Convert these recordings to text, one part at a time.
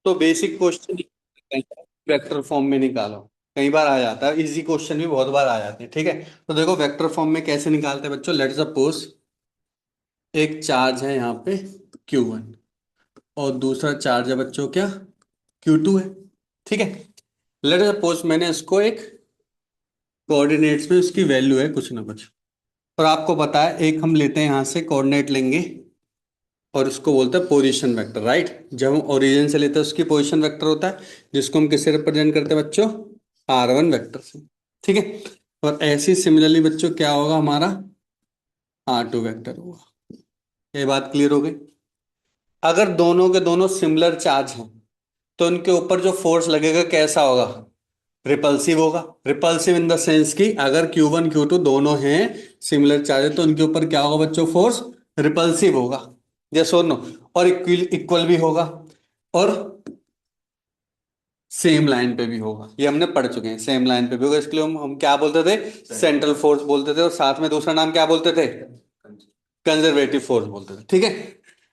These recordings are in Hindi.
तो बेसिक क्वेश्चन वेक्टर फॉर्म में निकालो। कई बार आ जाता है, इजी क्वेश्चन भी बहुत बार आ जाते हैं। ठीक है, तो देखो वेक्टर फॉर्म में कैसे निकालते हैं बच्चों। लेट सपोज एक चार्ज है यहाँ पे Q1, और दूसरा चार्ज है बच्चों क्या, Q2 है। ठीक है, लेट सपोज मैंने इसको एक कोऑर्डिनेट्स में उसकी वैल्यू है कुछ ना कुछ, और आपको पता है एक हम लेते हैं यहाँ से कोऑर्डिनेट लेंगे और उसको बोलते हैं पोजीशन वेक्टर, राइट। जब हम ओरिजिन से लेते हैं उसकी पोजीशन वेक्टर होता है, जिसको हम किससे रिप्रेजेंट करते हैं बच्चों, R1 वेक्टर से। ठीक है, और ऐसे ही सिमिलरली बच्चों क्या होगा हमारा, R2 वेक्टर होगा। ये बात क्लियर हो गई। अगर दोनों के दोनों सिमिलर चार्ज हैं तो उनके ऊपर जो फोर्स लगेगा कैसा होगा, रिपल्सिव होगा। रिपल्सिव इन द सेंस कि अगर Q1 Q2 दोनों हैं सिमिलर चार्ज तो उनके ऊपर क्या होगा बच्चों, फोर्स रिपल्सिव होगा। यस और नो। और इक्वल इक्वल भी होगा, और सेम लाइन पे भी होगा। ये हमने पढ़ चुके हैं, सेम लाइन पे भी होगा। इसके लिए हम क्या बोलते थे, सेंट्रल फोर्स बोलते थे, और साथ में दूसरा नाम क्या बोलते थे, कंजर्वेटिव फोर्स बोलते थे। ठीक है,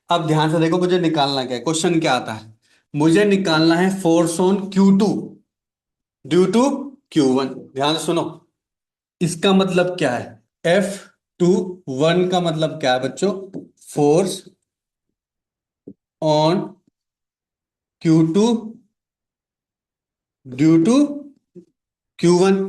अब ध्यान से देखो, मुझे निकालना क्या है, क्वेश्चन क्या आता है, मुझे निकालना है force on Q2 due to Q1। ध्यान से सुनो, इसका मतलब क्या है, F21 का मतलब क्या है बच्चों, force on Q2 due to Q1।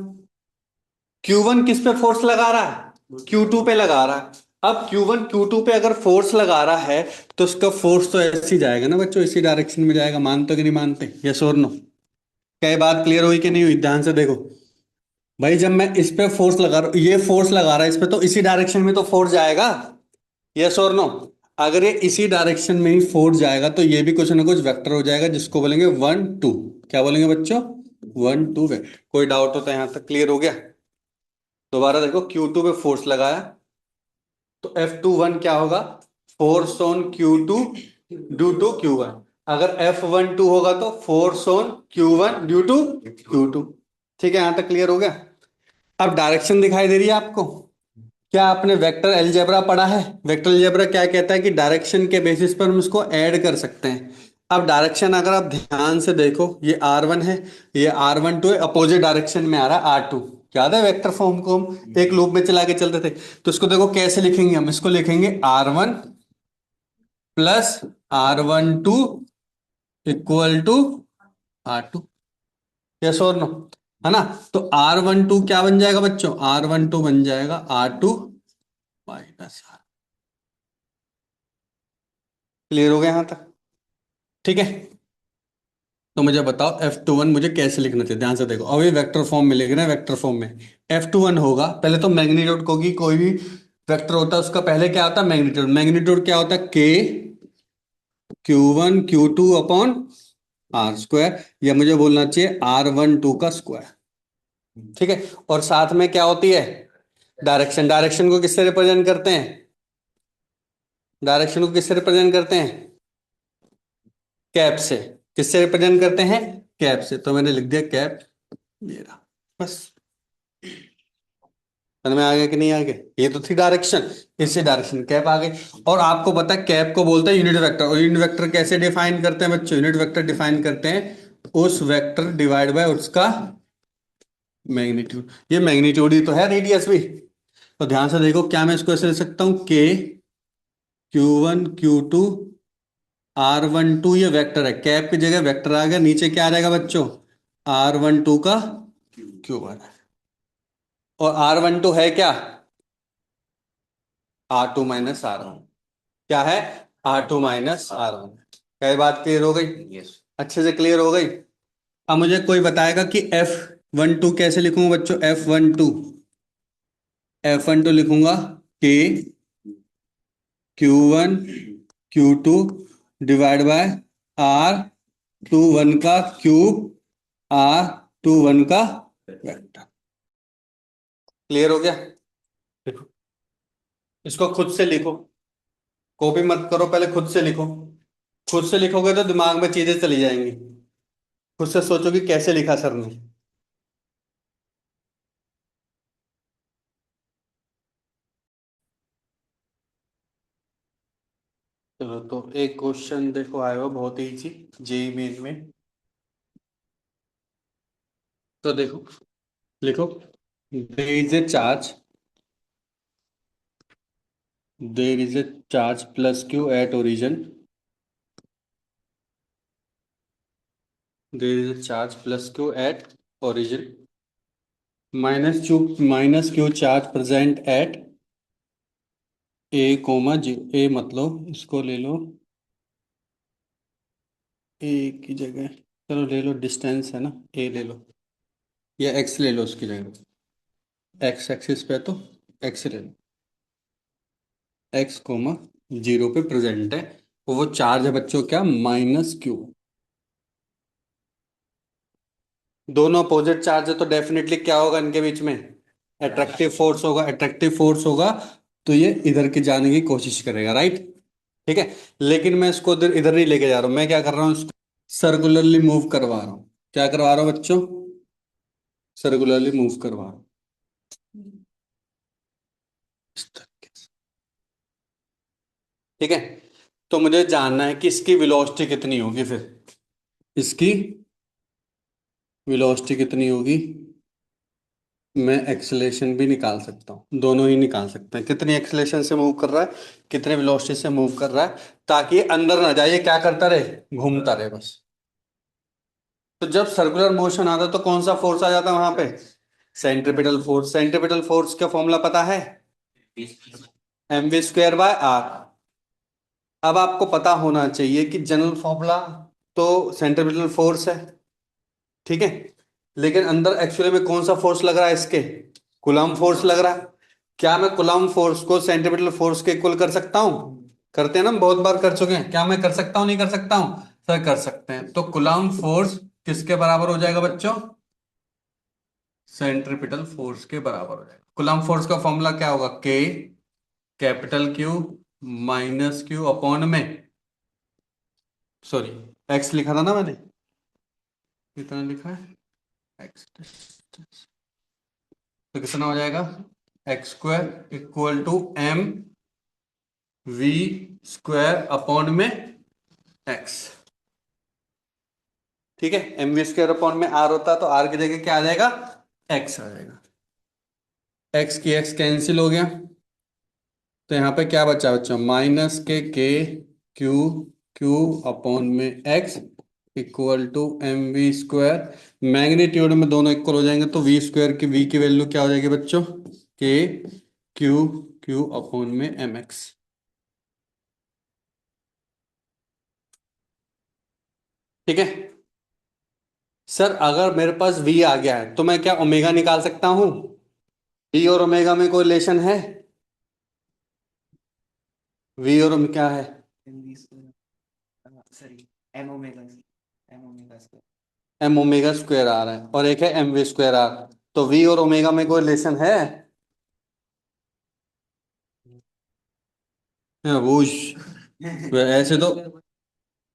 Q1 किस पे फोर्स लगा रहा है, Q2 पे लगा रहा है। अब Q1 Q2 पे अगर फोर्स लगा रहा है तो उसका फोर्स तो ऐसे ही जाएगा ना बच्चों, इसी डायरेक्शन में जाएगा। मानते हो कि नहीं मानते, यस और नो। क्या ये बात क्लियर हुई कि नहीं हुई, ध्यान से देखो भाई। जब मैं इस पे फोर्स लगा रहा हूं, ये फोर्स लगा रहा है इस पे, तो इसी डायरेक्शन में तो फोर्स जाएगा, यस और नो। अगर ये इसी डायरेक्शन में ही फोर्स जाएगा तो ये भी कुछ ना कुछ वेक्टर हो जाएगा, जिसको बोलेंगे 1 2। क्या बोलेंगे बच्चों, 1 2 वेक्टर। कोई डाउट होता है यहां तक, क्लियर हो गया। दोबारा देखो, Q2 पे फोर्स लगाया तो F21 क्या होगा, force on Q2 due to Q1। अगर F12 होगा तो force on Q1 due to Q2। ठीक है, यहां तक क्लियर हो गया। अब डायरेक्शन दिखाई दे रही है आपको। क्या आपने वेक्टर अलजेब्रा पढ़ा है, वेक्टर अलजेब्रा क्या कहता है कि डायरेक्शन के बेसिस पर हम इसको ऐड कर सकते हैं। अब डायरेक्शन अगर आप ध्यान से देखो, ये R1 है, ये R12 है, अपोजिट डायरेक्शन में आ रहा है R2। याद है वेक्टर फॉर्म को हम एक लूप में चला के चलते थे, तो इसको देखो कैसे लिखेंगे, हम इसको लिखेंगे R1 plus R12 equal to R2। Yes और नो, है ना। तो R12 क्या बन जाएगा बच्चों, R12 बन जाएगा R2 माइनस R। क्लियर हो गया यहां तक, ठीक है। तो मुझे बताओ F21 मुझे कैसे लिखना चाहिए, ध्यान से देखो। अब ये वेक्टर फॉर्म में लिख रहे हैं, वेक्टर फॉर्म में F21 होगा, पहले तो मैग्नीट्यूड को, कोई भी वेक्टर होता है उसका पहले क्या होता है, मैग्नीट्यूड। मैग्नीट्यूड क्या होता है, K Q1 Q2 upon R², या मुझे बोलना चाहिए R12 का स्क्वायर। ठीक है, और साथ में क्या होती है, डायरेक्शन। डायरेक्शन को किससे रिप्रेजेंट करते हैं, डायरेक्शन को किससे रिप्रेजेंट करते हैं, कैप से। किससे रिप्रेजेंट करते हैं, कैप से। तो मैंने लिख दिया कैप, ये रहा, बस। समझ में आ गया कि नहीं आ गया, ये तो थी डायरेक्शन, इसी डायरेक्शन कैप आ गई। और आपको पता है कैप को बोलते हैं यूनिट वेक्टर। और यूनिट वेक्टर कैसे डिफाइन करते हैं बच्चों, यूनिट वेक्टर डिफाइन करते हैं उस वेक्टर डिवाइड बाय उसका मैग्नीट्यूड। ये मैग्नीट्यूड ही तो है, रेडियस भी। तो ध्यान से देखो, क्या मैं इसको ऐसे लिख सकता हूं, के Q1 Q2 R12, ये वेक्टर है, कैप की जगह वेक्टर आ गया, नीचे क्या आ जाएगा बच्चों, R12 का क्यूब आ रहा है। और R12 है क्या, R2 - R1। क्या है, R2 - R1। क्या ये बात क्लियर हो गई, अच्छे से क्लियर हो गई। अब मुझे कोई बताएगा कि F12 कैसे लिखूंगा बच्चों, F12 लिखूंगा के Q1 Q2 divide by R21 का क्यूब, R21 का वेक्टर। क्लियर हो गया। देखो, इसको खुद से लिखो, कॉपी मत करो, पहले खुद से लिखो। खुद से लिखोगे तो दिमाग में चीजें चली जाएंगी। खुद से सोचो कि कैसे लिखा सर ने। चलो तो एक क्वेश्चन देखो आया हुआ बहुत ही इजी, जेई मेन में। तो देखो, लिखो, there is a charge, there is a charge plus Q at origin, there is a charge plus Q at origin, minus Q charge present at a comma जी। ए मतलब इसको ले लो, ए की जगह, चलो ले लो, डिस्टेंस है ना, ए ले लो, या एक्स ले लो उसकी जगह, एक्स एक्सिस पे तो एक्स ले लो, एक्स कोमा जीरो पे प्रेजेंट है। वो चार्ज है बच्चों क्या, माइनस क्यू। दोनों अपोजिट चार्ज है तो डेफिनेटली क्या होगा इनके बीच में, अट्रैक्टिव फोर्स होगा, अट्रैक्टिव फोर्स होगा। तो ये इधर की जाने की कोशिश करेगा, राइट। ठीक है, लेकिन मैं इसको इधर इधर नहीं लेके जा रहा हूं, मैं क्या कर रहा हूँ, इसको सर्कुलरली मूव करवा रहा हूँ। क्या करवा रहा हूँ बच्चों, सर्कुलरली मूव करवा रहा हूँ इस तरीके से। ठीक है, तो मुझे जानना है कि इसकी वेलोसिटी कितनी होगी, फिर इसकी वेलोसिटी कितनी होगी। मैं एक्सेलेरेशन भी निकाल सकता हूँ, दोनों ही निकाल सकते हैं, कितनी एक्सेलेरेशन से मूव कर रहा है, कितने वेलोसिटी से मूव कर रहा है, ताकि ये अंदर ना जाए, ये क्या करता रहे, घूमता रहे बस। तो जब सर्कुलर मोशन आता है तो कौन सा फोर्स आ जाता है वहां पे, सेंट्रीपिटल फोर्स। सेंट्रीपिटल फोर्स का फॉर्मूला पता है, mv²/r। अब आपको पता होना चाहिए कि जनरल फॉर्मूला तो सेंट्रीपिटल फोर्स है, ठीक है, लेकिन अंदर एक्चुअली में कौन सा फोर्स लग रहा है इसके, कूलम्ब फोर्स लग रहा है। क्या मैं कूलम्ब फोर्स को सेंट्रीपिटल फोर्स के इक्वल कर सकता हूं, करते हैं ना, बहुत बार कर चुके हैं, क्या मैं कर सकता हूं, नहीं कर सकता हूं, सर कर सकते हैं। तो कूलम्ब फोर्स किसके बराबर हो जाएगा बच्चों, सेंट्रीपिटल फोर्स के बराबर हो जाएगा। कूलम्ब फोर्स का फॉर्मूला क्या होगा, के capital Q minus Q upon में, सॉरी, एक्स लिखा था ना मैंने, कितना लिखा है, एक्स, तो कितना हो जाएगा, x² equal to mv² upon में x। ठीक है, mv² अपॉन में r होता है तो r की जगह क्या आ जाएगा, x आ जाएगा। x की x कैंसिल हो गया, तो यहाँ पे क्या बचा बच्चा, माइनस के क्यू क्यू अपॉन में x equal to mv²। Magnitude में दोनों इक्वल हो जाएंगे तो v² की v की वैल्यू क्या हो जाएगी बच्चों, के क्यू क्यू अपॉन में mx। ठीक है सर, अगर मेरे पास v आ गया है तो मैं क्या ओमेगा निकाल सकता हूं, v और ओमेगा में कोई रिलेशन है, v और क्या है, एम ओमेगा स्क्वायर आ रहा है और एक है mv² आ, तो v और ओमेगा में कोई रिलेशन है, वूश।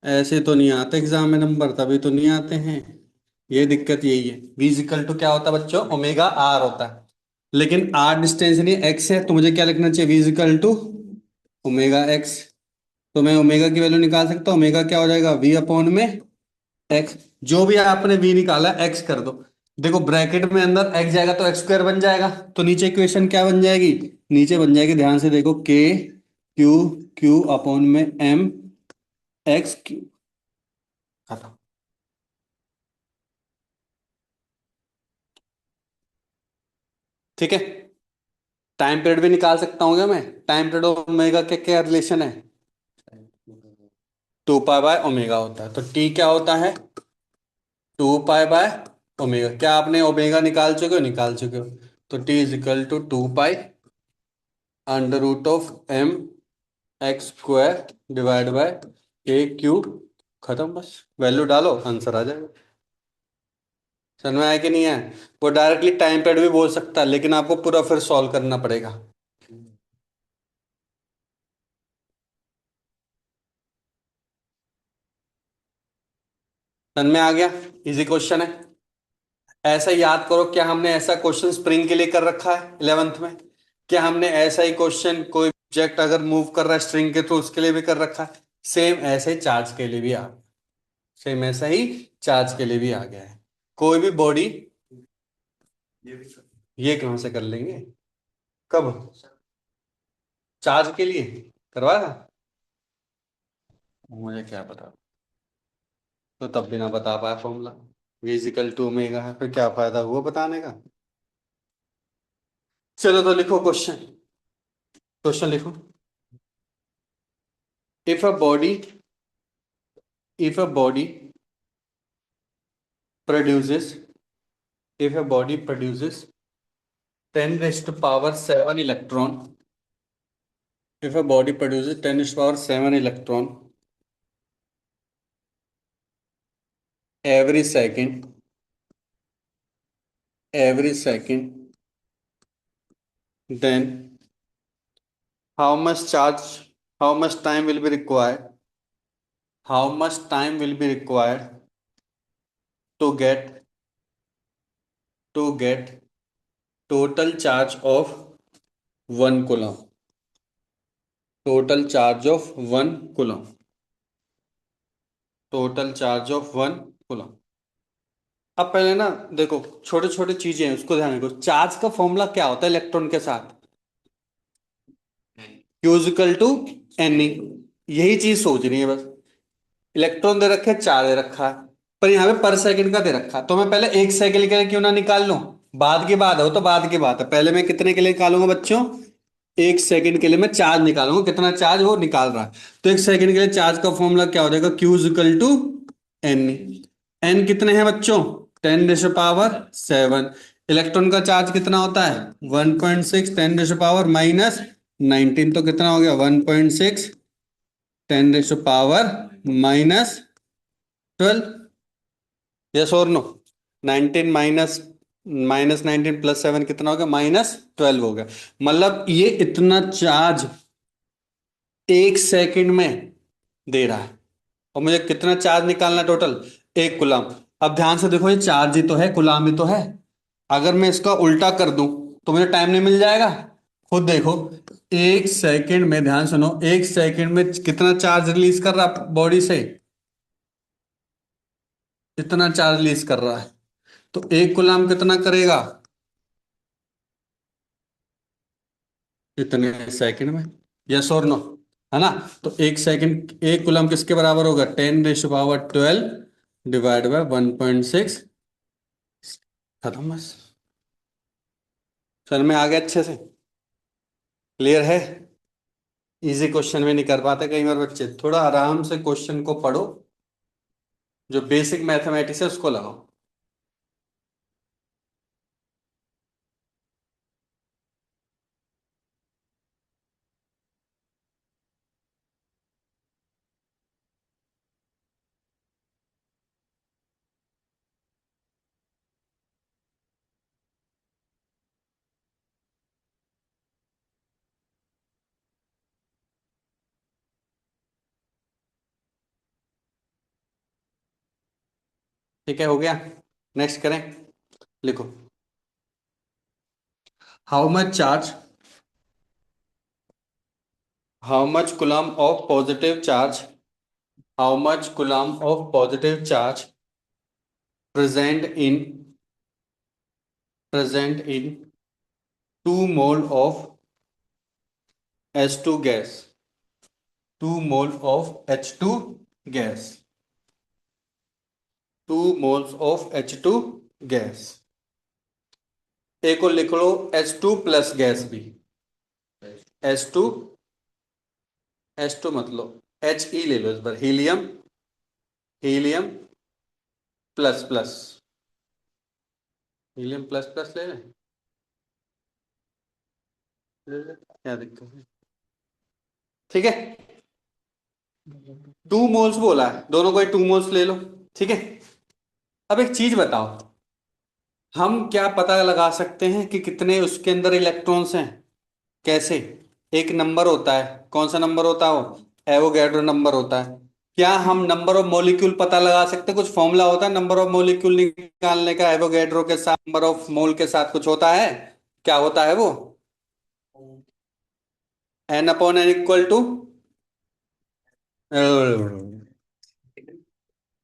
ऐसे तो नहीं आते एग्जाम में नंबर, तभी तो नहीं आते हैं, ये दिक्कत यही है। v इक्वल टू क्या होता है बच्चों, ओमेगा r होता है, लेकिन r डिस्टेंस नहीं x है, तो मुझे क्या लिखना चाहिए, v equal to omega x। तो मैं ओमेगा की वैल्यू निकाल सकता हूँ, ओमेगा क्या हो जाएगा, v अपॉन में x। जो भी आपने v निकाला x कर दो, देखो ब्रैकेट में अंदर x जाएगा तो x² बन जाएगा, तो नीचे इक्वेशन क्या बन जाएगी, नीचे बन जाएगी, ध्यान से देखो, k क्यू क्यू अपॉन में m x³ खत्म। ठीक है, टाइम पीरियड भी निकाल सकता हूँ क्या मैं, टाइम पीरियड और ओमेगा के क्या रिलेशन है, 2π/ओमेगा होता है, तो t क्या होता है, 2π/ओमेगा। क्या आपने ओमेगा निकाल चुके हो, निकाल चुके हो, तो t is equal to 2π under root of mx² divide by a³। खत्म, बस वैल्यू डालो आंसर आ जाएगा। समझ में आया कि नहीं है, वो डायरेक्टली टाइम पीरियड भी बोल सकता है, लेकिन आपको पूरा फिर सॉल्व करना पड़ेगा। समझ में आ गया, इजी क्वेश्चन है। ऐसा याद करो, क्या हमने ऐसा क्वेश्चन स्प्रिंग के लिए कर रखा है 11th में, क्या हमने ऐसा ही क्वेश्चन कोई ऑब्जेक्ट अगर मूव कर रहा है स्ट्रिंग के, तो उसके लिए भी कर रखा है। सेम ऐसे चार्ज के लिए भी आ सेम ऐसा ही चार्ज के लिए भी आ गया है। कोई भी बॉडी, ये कहां से कर लेंगे? कब? चार्ज के लिए करवाया? मुझे क्या पता। तो तब भी ना बता पाया फॉर्मूला। फिजिकल टू ओमेगा है, फिर क्या फायदा हुआ बताने का। चलो तो लिखो क्वेश्चन। क्वेश्चन लिखो। If a body if a body produces if a body produces 10 raised to power 7 electron, if a body produces 10 raised to power 7 electron every second, every second, then how much charge, how much time will be required, how much time will be required to get total charge of 1 coulomb, total charge of 1 coulomb, total charge of 1 coulomb। अब पहले ना देखो, छोटे छोटे चीजें हैं उसको ध्यान रखो। चार्ज का फॉर्मूला क्या होता है इलेक्ट्रॉन के साथ? क्यूजिकल टू एन। यही चीज सोच रही है बस। इलेक्ट्रॉन दे रखे, चार्ज दे रखा है, पर यहाँ पे पर सेकंड का दे रखा है। तो मैं पहले एक सेकंड के लिए क्यों ना निकाल लूं? बाद की बात है वो, तो बाद की बात है। पहले मैं कितने के लिए निकालूंगा बच्चों? एक सेकंड के लिए मैं चार्ज निकालूंगा, कितना चार्ज वो निकाल रहा है। तो एक सेकंड के लिए चार्ज का फॉर्मूला क्या हो जाएगा? क्यूजिकल टू एन। एन कितने हैं बच्चों? 10 to the power 7। इलेक्ट्रॉन का चार्ज कितना होता है? 1.6 10 to the power -19। तो कितना हो गया? 1.6 10 to the power -12। यस और नो? 19 -19 + 7 कितना हो गया? -12 हो गया। मतलब ये इतना चार्ज एक सेकंड में दे रहा है। और मुझे कितना चार्ज निकालना टोटल? 1 गुलाम। अब ध्यान से देखो, ये चार्ज ही तो है, गुलाम ही तो है। अगर मैं इसका उल्टा कर दूं तो मुझे टाइम नहीं मिल जाएगा? खुद देखो, एक सेकंड में, ध्यान सुनो, एक सेकंड में कितना चार्ज रिलीज कर रहा बॉडी से? कितना चार्ज रिलीज कर रहा है? तो 1 गुलाम कितना करेगा इतने सेकंड में? यस और नो? है ना? तो एक सेकंड, 1 गुलाम किसके बराबर होगा? 10 to the power 12 divide by 1.6। खत्म बस। समझ में आ गया अच्छे से? क्लियर है? इजी क्वेश्चन में नहीं कर पाते कई बार बच्चे। थोड़ा आराम से क्वेश्चन को पढ़ो, जो बेसिक मैथमेटिक्स है उसको लगाओ। ठीक है, हो गया? नेक्स्ट करें। लिखो। How much charge, how much coulomb of positive charge, how much coulomb of positive charge present in present in 2 mole of H2 gas, 2 mole of H2 gas, 2 moles of H2 gas. एक और लिख लो, H2 प्लस गैस भी। H2, H2 मतलब He ले लो इस बार, helium, helium plus plus, helium plus plus ले लें? ले ले, क्या दिक्कत है? ठीक है, 2 मोल्स बोला है, दोनों को 2 मोल्स ले लो। ठीक है। अब एक चीज बताओ, हम क्या पता लगा सकते हैं कि कितने उसके अंदर इलेक्ट्रॉन्स हैं? कैसे? एक नंबर होता है, कौन सा नंबर होता है वो? एवोगैड्रो नंबर होता है। क्या हम नंबर ऑफ मॉलिक्यूल पता लगा सकते हैं? कुछ फॉर्मूला होता है नंबर ऑफ मॉलिक्यूल निकालने का, एवोगैड्रो के साथ, नंबर ऑफ मोल के साथ कुछ होता है? क्या होता है वो? N upon N equal to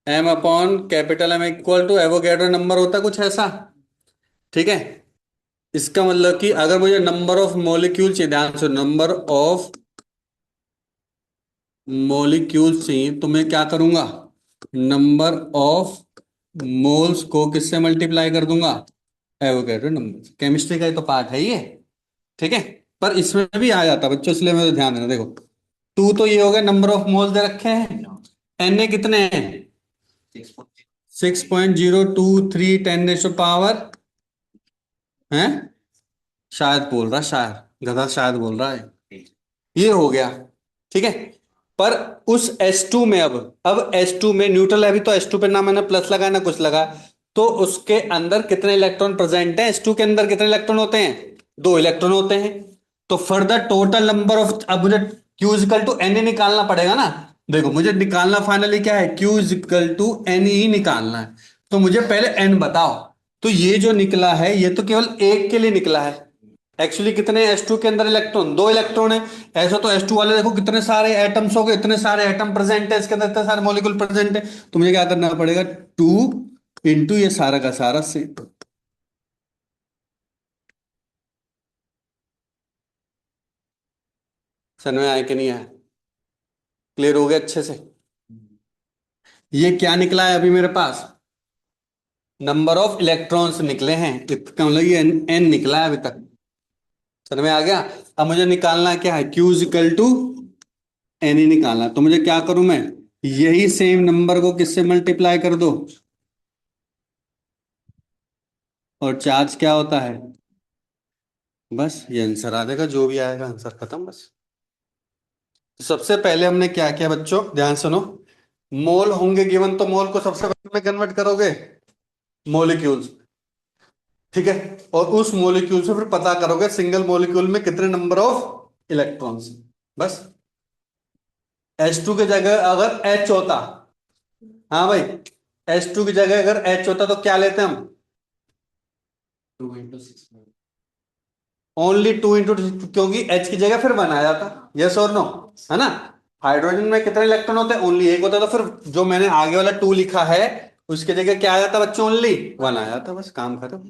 M upon capital M equal to Avogadro number होता है कुछ ऐसा। ठीक है। इसका मतलब कि अगर मुझे नंबर ऑफ मॉलिक्यूल चाहिए, ध्यान से, नंबर ऑफ मॉलिक्यूल चाहिए, तो मैं क्या करूंगा, नंबर ऑफ मोल्स को किससे मल्टीप्लाई कर दूंगा, एवोगैड्रो नंबर। केमिस्ट्री का ही तो पार्ट है ये। ठीक है। पर इसमें भी आ जाता है बच्चों, इसलिए मेरे ध्यान देना। देखो, टू तो ये हो गया, नंबर ऑफ मोल्स दे रखे हैं, एन ए कितने हैं, 6.023 है, शायद बोल रहा, शायद गधा शायद बोल रहा है, ये हो गया। ठीक है। पर उस S2 में अब S2 में न्यूट्रल है, अभी तो S2 पे ना मैंने प्लस लगाया ना कुछ लगा, तो उसके अंदर कितने इलेक्ट्रॉन प्रेजेंट हैं, S2 के अंदर कितने इलेक्ट्रॉन होते हैं, दो इलेक्ट्रॉन होते हैं। तो फर्दर टोटल नंबर ऑफ, अब मुझे Q इजिकल टू एन निकालना पड़ेगा ना। देखो मुझे निकालना फाइनली क्या है, Q इजिकल टू एन ही निकालना है। तो मुझे पहले n बताओ। तो ये जो निकला है ये तो केवल एक के लिए निकला है। एक्चुअली कितने H2 के अंदर इलेक्ट्रॉन, दो इलेक्ट्रॉन है। ऐसा तो H2 वाले देखो कितने सारे एटम्स हो गए, इतने सारे एटम प्रेजेंट है इसके अंदर, इतने सारे मॉलिक्यूल प्रेजेंट है। तो मुझे क्या करना पड़ेगा, टू इंटू ये सारा का सारा से। समझ में आया कि नहीं आया, क्लियर हो गया अच्छे से। ये क्या निकला है अभी मेरे पास, नंबर ऑफ इलेक्ट्रॉन्स निकले हैं, इसका मतलब ये एन निकला है अभी तक। समझ में आ गया। अब मुझे निकालना क्या है, क्यू इक्वल टू एन ही निकालना है। तो मुझे क्या करूं मैं, यही सेम नंबर को किससे मल्टीप्लाई कर दो, और चार्ज क्या होता है, बस ये आंसर आ जाएगा, जो भी आएगा आंसर खत्म बस। तो सबसे पहले हमने क्या किया बच्चों, ध्यान सुनो। मोल होंगे गिवन, तो मोल को सबसे पहले में कन्वर्ट करोगे मॉलिक्यूल्स। ठीक है। और उस मॉलिक्यूल से फिर पता करोगे सिंगल मॉलिक्यूल में कितने नंबर ऑफ इलेक्ट्रॉन्स, बस। H2 की जगह अगर H होता, हाँ भाई, H2 की जगह अगर H होता तो क्या लेते हम, ओनली टू इंटू, क्योंकि H की जगह फिर बनाया जाता। यस और नो, है ना। हाइड्रोजन में कितने इलेक्ट्रॉन होते हैं, ओनली एक होता है, तो फिर जो मैंने आगे वाला टू लिखा है उसकी जगह क्या आ जाता बच्चों, ओनली वन आ जाता, बस काम खत्म।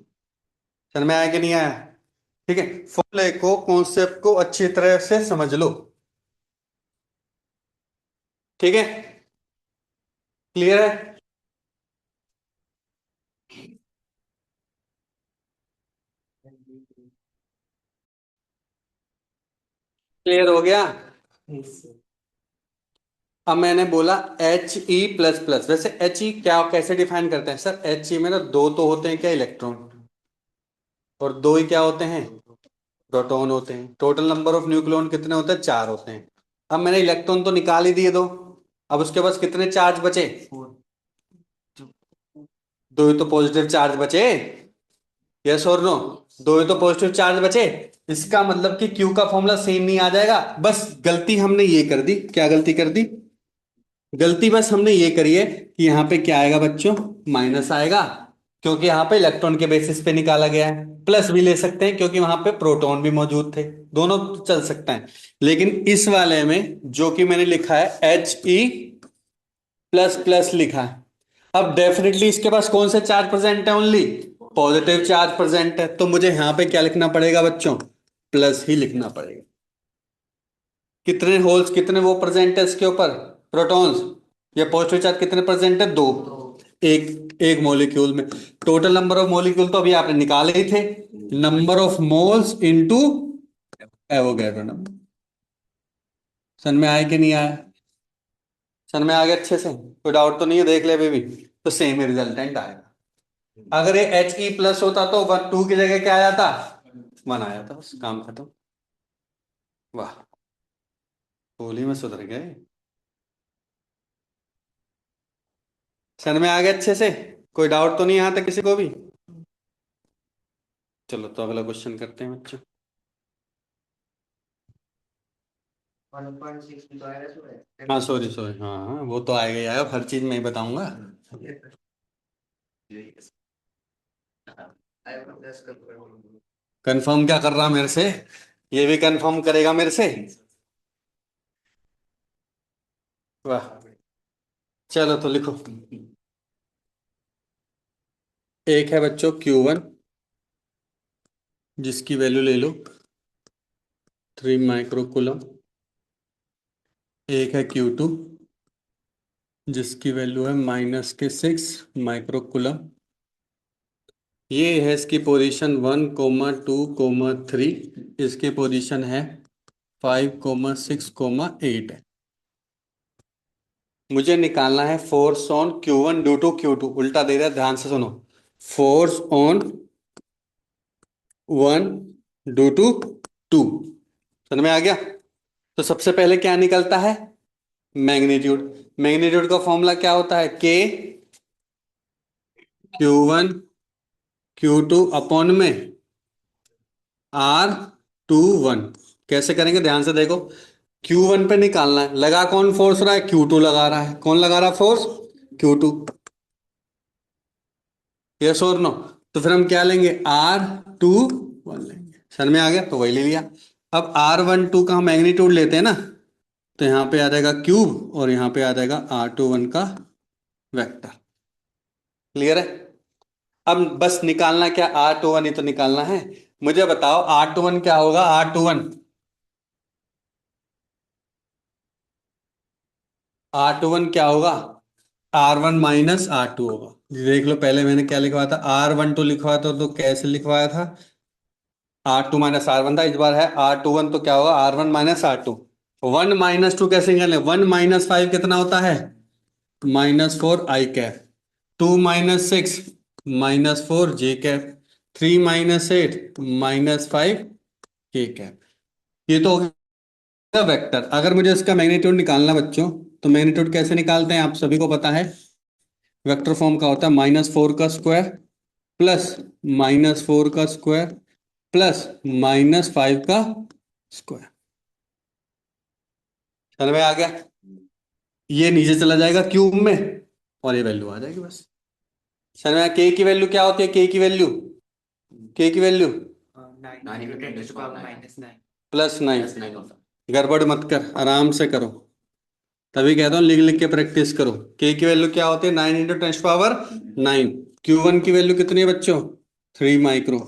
समझ में आया कि नहीं आया। ठीक है। फॉर्मूले को, कॉन्सेप्ट को अच्छी तरह से समझ लो। ठीक है, क्लियर है। क्लियर हो गया। अब मैंने बोला He++, वैसे He क्या कैसे डिफाइन करते हैं सर, He में ना दो तो होते हैं क्या, इलेक्ट्रॉन, और दो ही क्या होते हैं, प्रोटॉन होते हैं। टोटल नंबर ऑफ न्यूक्लियॉन कितने होते हैं, चार होते हैं। अब मैंने इलेक्ट्रॉन तो निकाल ही दिए दो, अब उसके पास कितने चार्ज बचे, दो ही तो पॉजिटिव चार्ज बचे। यस और नो, दो ही तो पॉजिटिव चार्ज बचे। इसका मतलब कि क्यू का फॉर्मूला सेम नहीं आ जाएगा। बस गलती हमने ये कर दी, क्या गलती कर दी, गलती बस हमने ये करी है कि यहाँ पे क्या आएगा बच्चों, माइनस आएगा, क्योंकि यहाँ पे इलेक्ट्रॉन के बेसिस पे निकाला गया है। प्लस भी ले सकते हैं क्योंकि वहां पे प्रोटॉन भी मौजूद थे, दोनों चल सकता है। लेकिन इस वाले में जो कि मैंने लिखा है He++ लिखा है, अब डेफिनेटली इसके पास कौन से चार्ज प्रेजेंट है, ओनली पॉजिटिव चार्ज प्रेजेंट है। तो मुझे यहाँ पे क्या लिखना पड़ेगा बच्चों, प्लस ही लिखना पड़ेगा। कितने होल्स, कितने वो प्रेजेंट है इसके ऊपर, प्रोटॉन्स, या पॉजिटिव चार्ज कितने प्रेजेंट है, दो, एक एक मॉलिक्यूल में। टोटल नंबर ऑफ मॉलिक्यूल तो अभी आपने निकाले ही थे, number of moles into Avogadro number. समझ में आया कि नहीं आया, समझ में आ गया अच्छे से, कोई डाउट तो नहीं है, देख ले अभी भी। तो सेम ही रिजल्टेंट आएगा। अगर ये He+ होता तो वन टू की जगह क्या आ जाता, वन आ जाता, बस काम खत्म। वाह, होली में सुधर गए। समझ में आ गया अच्छे से, कोई डाउट तो नहीं आता किसी को भी। चलो तो अगला क्वेश्चन करते हैं बच्चों। हाँ सॉरी सॉरी, हाँ हाँ वो तो आएगा ही आएगा, हर चीज मैं ही बताऊंगा। कंफर्म क्या कर रहा मेरे से, ये भी कंफर्म करेगा मेरे से। वाह, चलो तो लिखो। एक है बच्चों Q1, जिसकी वैल्यू ले लो 3 माइक्रो कूलम। एक है Q2, जिसकी वैल्यू है -6 माइक्रो कूलम। ये है इसकी पोजीशन 1, 2, 3। इसकी पोजीशन है 5, 6, 8 है। मुझे निकालना है force on Q1 due to Q2। उल्टा दे रहा है, ध्यान से सुनो। Force on 1 due to 2। समझ में आ गया? तो सबसे पहले क्या निकलता है? मैग्नीट्यूड। मैग्नीट्यूड का फॉर्मूला क्या होता है? K Q1 Q2 अपॉन में R21। कैसे करेंगे, ध्यान से देखो। Q1 पे निकालना है, लगा कौन फोर्स रहा है? Q2 लगा रहा है। कौन लगा रहा है फोर्स? Q2। यस और नो? तो फिर हम क्या लेंगे? R21 लेंगे। समझ में आ गया? तो वही ले लिया। अब R12 का हम मैग्नीट्यूड लेते हैं ना, तो यहाँ पे आ जाएगा क्यूब और यहाँ पे आ जाएगा R21 का वेक्टर। क्लियर है? अब बस निकालना क्या? R21 ही तो निकालना है। मुझे बताओ R21 क्या होगा? R21 क्या होगा? R1 - R2 होगा। देख लो, पहले मैंने क्या लिखवाया था? R12 लिखवाया था, तो कैसे लिखवाया था? R2 - R1 था। इस बार है R21, तो क्या होगा? R1 - R2। 1 - 2 कैसे निकालें? 1 - 5 कितना होता है? -4 I cap. 2 - 6 -4 J cap. 3 - 8 -5 K cap. ये तो हो गया वेक्टर। अगर मुझे इसका मैग्नीट्यूड निकालना बच्चों, तो मैग्नीट्यूड कैसे निकालते हैं? आप सभी को पता है। वेक्टर फॉर्म का होता है -4 का स्क्वायर प्लस -4 का स्क्वायर प्लस -5 का स्क्वायर। समझ में आ गया? ये नीचे चला जाएगा क्यूब में और ये वैल्यू आ जाएगी बस। समझ में? के की वैल्यू क्या होती है? के की वैल्यू +9। गड़बड़ मत कर, आराम से करो। तभी कहता हूँ लिख लिख के प्रैक्टिस करो। के की वैल्यू क्या होती है? 9 × 10⁹ 9। Q1 की वैल्यू कितनी है बच्चों? 3 माइक्रो।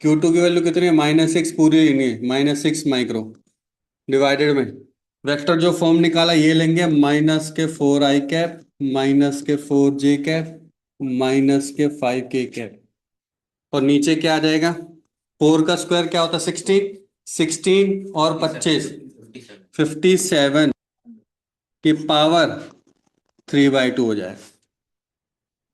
Q2 की वैल्यू कितनी है? -6 पूरी नहीं है, -6 माइक्रो। डिवाइडेड में वेक्टर जो फॉर्म निकाला ये लेंगे, -4 I cap -4 J cap -5 K cap. और नीचे क्या आ जाएगा? 4 का स्क्वायर क्या होता है? 16। 16 और 25 57 की पावर 3/2 हो जाए।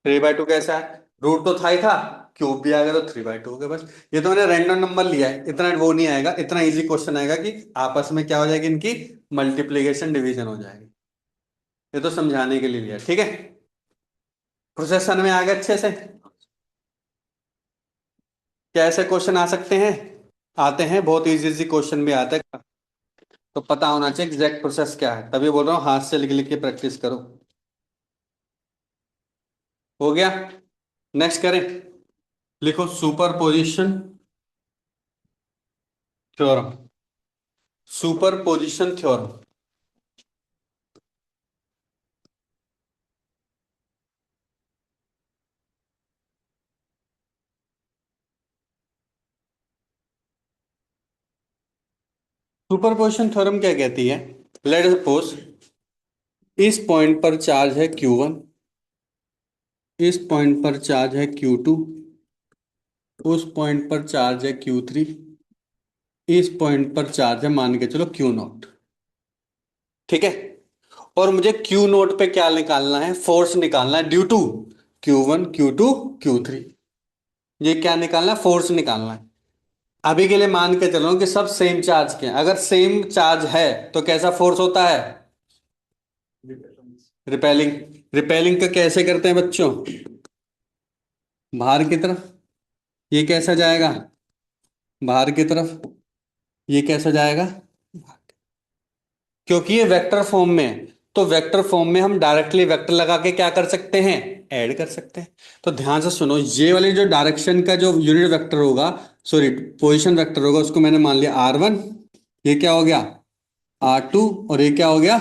3/2 कैसा है? रूट तो था ही था, क्यूब भी आ गया, तो 3/2 हो गया बस। ये तो मैंने रैंडम नंबर लिया है, इतना वो नहीं आएगा। इतना इजी क्वेश्चन आएगा कि आपस में क्या हो जाएगी इनकी? मल्टीप्लीकेशन डिवीजन हो जाएगी। ये तो समझाने के लिए लिया, ठीक है? प्रोसेसन में आ गया अच्छे से? क्या ऐसे क्वेश्चन आ सकते हैं? आते हैं, बहुत इजी इजी क्वेश्चन भी आते हैं। तो पता होना चाहिए एग्जैक्ट प्रोसेस क्या है, तभी बोल रहा हूँ हाथ से लिख लिख के प्रैक्टिस करो। हो गया? नेक्स्ट करें। लिखो superposition theorem. Superposition theorem. Superposition theorem क्या कहती है? लेट सपोज इस पॉइंट पर चार्ज है Q1, इस पॉइंट पर चार्ज है Q2, उस पॉइंट पर चार्ज है Q3, इस पॉइंट पर चार्ज है मान के चलो Q0। ठीक है? और मुझे Q0 पे क्या निकालना है? फोर्स निकालना है due to Q1 Q2 Q3। ये क्या निकालना है? फोर्स निकालना है। अभी के लिए मान के चलो कि सब सेम चार्ज के हैं। अगर सेम चार्ज है तो कैसा फोर्स होता है? रिपेलिंग। रिपेलिंग का कैसे करते हैं बच्चों? बाहर की तरफ। ये कैसा जाएगा? बाहर की तरफ। ये कैसा जाएगा? क्योंकि ये वेक्टर फॉर्म में है, तो वेक्टर फॉर्म में हम डायरेक्टली वेक्टर लगा के क्या कर सकते हैं? ऐड कर सकते हैं। तो ध्यान से सुनो, ये वाली जो डायरेक्शन का जो यूनिट वेक्टर होगा, सॉरी पोजीशन वेक्टर होगा, उसको मैंने मान लिया R1। ये क्या हो गया? R2। और ये क्या हो गया?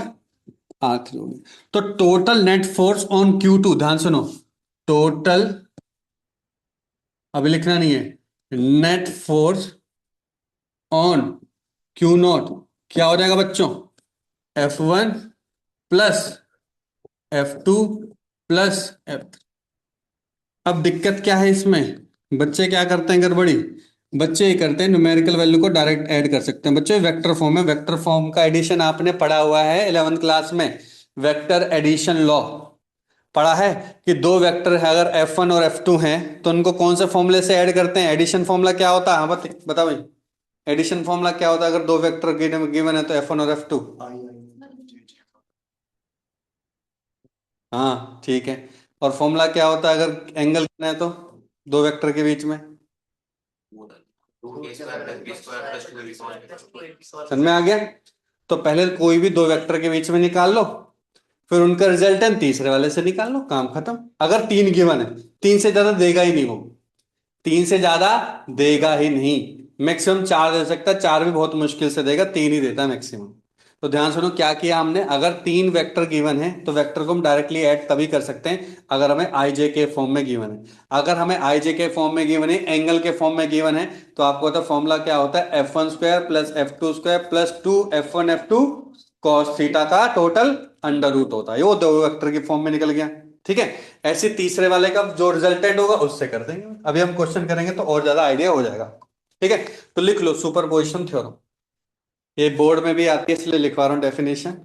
R3 हो गया। तो total net force on Q2, ध्यान सुनो, टोटल, अभी लिखना नहीं है, नेट फोर्स ऑन Q0 क्या हो जाएगा बच्चों? F1 plus F2 plus F3। अब दिक्कत क्या है इसमें? बच्चे क्या करते हैं गड़बड़ी? बच्चे ये करते हैं, न्यूमेरिकल वैल्यू को डायरेक्ट ऐड कर सकते हैं। बच्चे वेक्टर फॉर्म है, वेक्टर फॉर्म का एडिशन आपने पढ़ा हुआ है 11th क्लास में, वेक्टर एडिशन लॉ पढ़ा है कि दो वेक्टर है अगर F1 और F2 हैं तो उनको कौन से फॉर्मूले से ऐड करते हैं? एडिशन फॉर्मूला क्या होता है? हाँ बता भाई, एडिशन फॉर्मूला क्या होता है अगर दो वेक्टर गिवन है तो F1 और F2? हाँ ठीक है। और फॉर्मूला क्या होता है अगर एंगल गिवन है तो दो वेक्टर के बीच में? समझ में आ गया? तो पहले कोई भी दो वेक्टर के बीच में निकाल लो, फिर उनका रिजल्टेंट तीसरे वाले से निकाल लो, काम खत्म। अगर तीन गिवन है, तीन से ज्यादा देगा ही नहीं वो, तीन से ज्यादा देगा ही नहीं। मैक्सिमम चार दे सकता है, चार भी बहुत मुश्किल से देगा, तीन ही देता है मैक्सिमम। तो ध्यान सुनो क्या किया हमने, अगर तीन वेक्टर गिवन है तो वेक्टर को हम डायरेक्टली ऐड तभी कर सकते हैं अगर हमें आई जे के फॉर्म में गिवन है। अगर हमें आई जे के फॉर्म में गिवन है, एंगल के फॉर्म में गिवन है, तो आपको पता फॉर्मूला क्या होता है? F1 square plus F2 square plus 2 F1 F2 cos theta का टोटल अंडर रूट होता है। वो दो वेक्टर की फॉर्म में निकल गया। ठीक है, ऐसे तीसरे वाले का जो रिजल्टेंट होगा उससे कर देंगे। अभी हम क्वेश्चन करेंगे तो और ज्यादा आइडिया हो जाएगा। ठीक है, तो लिख लो सुपरपोजिशन थ्योरम, ये बोर्ड में भी आती है इसलिए लिखवा रहा हूं डेफिनेशन,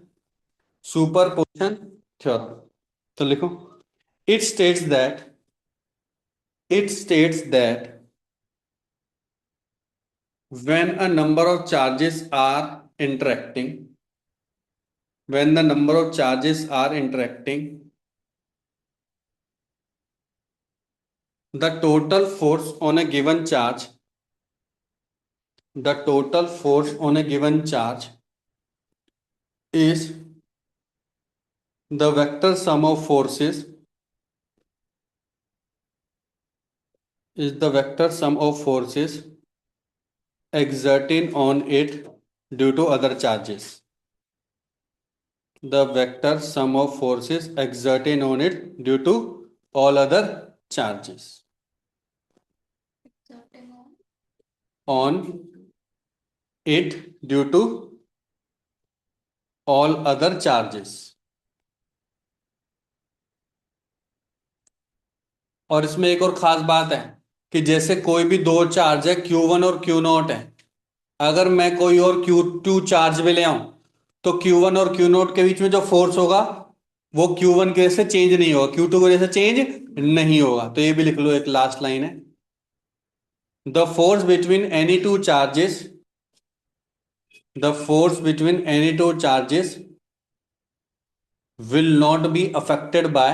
सुपरपोजिशन थ्योरम। तो लिखो, it states that, it states that when a number of charges are interacting, when the number of charges are interacting, the total force on a given charge, the total force on a given charge is the vector sum of forces, is the vector sum of forces exerting on it due to other charges. The vector sum of forces exerting on it due to all other charges. On it due to all other charges. और इसमें एक और खास बात है कि जैसे कोई भी दो चार्ज है Q1 और Q0 है, अगर मैं कोई और Q2 चार्ज भी ले आऊं तो Q1 और Q0 के बीच में जो फोर्स होगा वो Q1 के वजह से चेंज नहीं होगा, Q2 की वजह से चेंज नहीं होगा। तो ये भी लिख लो, एक लास्ट लाइन है, the force between any two charges, the force between any two charges will not be affected by,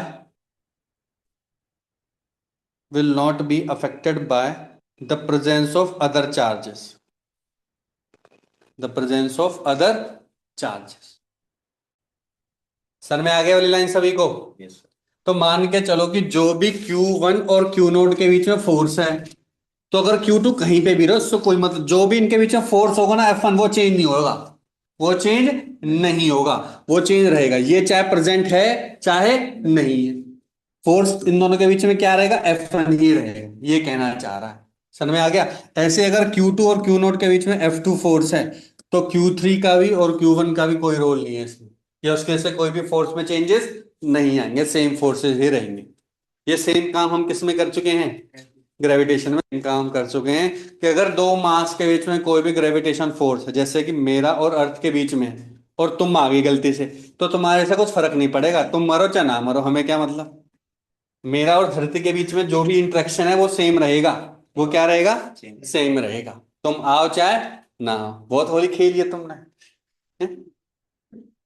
will not be affected by the presence of other charges, the presence of other charges। Sir में आगे वाली लाइन सभी को? yes, तो मान के चलो कि जो भी Q1 और Q0 के बीच में फोर्स है, तो अगर Q2 कहीं पे भी रहो उससे कोई मतलब, जो भी इनके बीच में फोर्स होगा ना F1, वो चेंज नहीं होगा, वो चेंज नहीं होगा, वो चेंज रहेगा, ये चाहे प्रेजेंट है चाहे नहीं है, फोर्स इन दोनों के बीच में क्या रहेगा? F1 ही रहेगा, ये कहना चाह रहा है। समझ में आ गया? ऐसे अगर Q2 और Q0 के बीच में F2 फोर्स है तो Q3 का भी और Q1 का भी कोई रोल नहीं है इसमें, या उसके से कोई भी फोर्स में चेंजेस नहीं आएंगे, सेम फोर्सेस ही रहेंगे। ये सेम काम हम किस में कर चुके हैं? ग्रेविटेशन में काम कर चुके हैं कि अगर दो मास के बीच में कोई भी ग्रेविटेशन फोर्स है, जैसे कि मेरा और अर्थ के बीच में है, और तुम आ गई गलती से, तो तुम्हारे से कुछ फर्क नहीं पड़ेगा, तुम मरो चाहे ना मरो, हमें क्या मतलब। मेरा और धरती के बीच में जो भी इंटरेक्शन है वो सेम रहेगा, वो क्या रहेगा? सेम रहेगा, तुम आओ चाहे ना आओ। बहुत होली खेली है तुमने, हैं?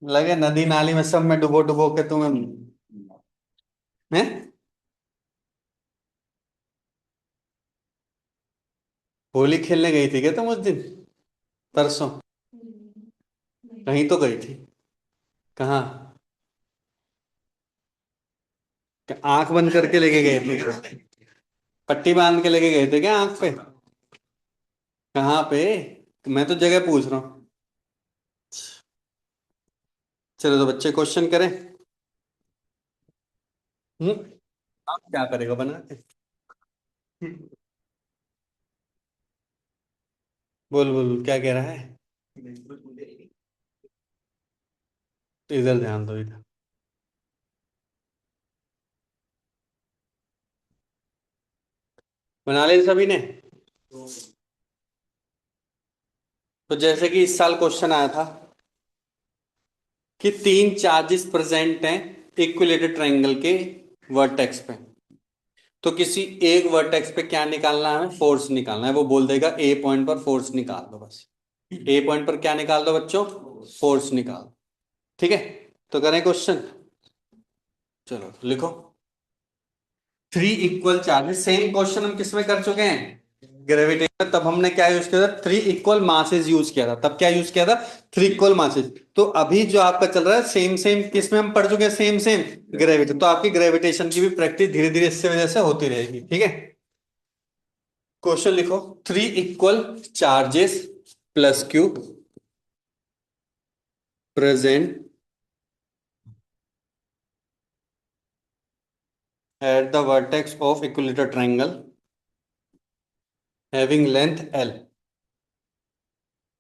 लगे नदी नाली में सब में डुबो डुबो के तुम्हें, हैं? होली खेलने गई थी क्या तुम उस दिन, परसों? कहीं तो गई थी, कहाँ? आंख बंद करके लेके गए थे? पट्टी बांध के लेके गए थे क्या आंख पे? कहाँ पे? मैं तो जगह पूछ रहा हूँ। चलो तो बच्चे क्वेश्चन करें। हम्म। आप क्या करेगा बना के? बोल बोल क्या कह रहा है? तो इधर ध्यान दो इधर। बना ले सभी ने। तो जैसे कि इस साल क्वेश्चन आया था कि तीन चार्जेस प्रेजेंट हैं इक्विलेटरल ट्रायंगल के वर्टेक्स पे। तो किसी एक वर्टेक्स पे क्या निकालना है? हमें फोर्स निकालना है। वो बोल देगा ए पॉइंट पर फोर्स निकाल दो बस। ए पॉइंट पर क्या निकाल दो बच्चों? फोर्स निकाल। ठीक है। तो करें क्वेश्चन। चलो लिखो। Three equal charges, same question हम किस में कर चुके हैं? ग्रेविटी में। तब हमने क्या यूज किया था? थ्री इक्वल मासेस यूज किया था। तब क्या यूज किया था? Three equal masses. तो अभी जो आपका चल रहा है सेम सेम किस में हम पढ़ चुके हैं? Same same gravity. तो आपकी ग्रेविटेशन की भी प्रैक्टिस धीरे धीरे इससे वजह से होती रहेगी। ठीक है। क्वेश्चन लिखो। Three equal charges plus Q present at the vertex of equilateral triangle having length L,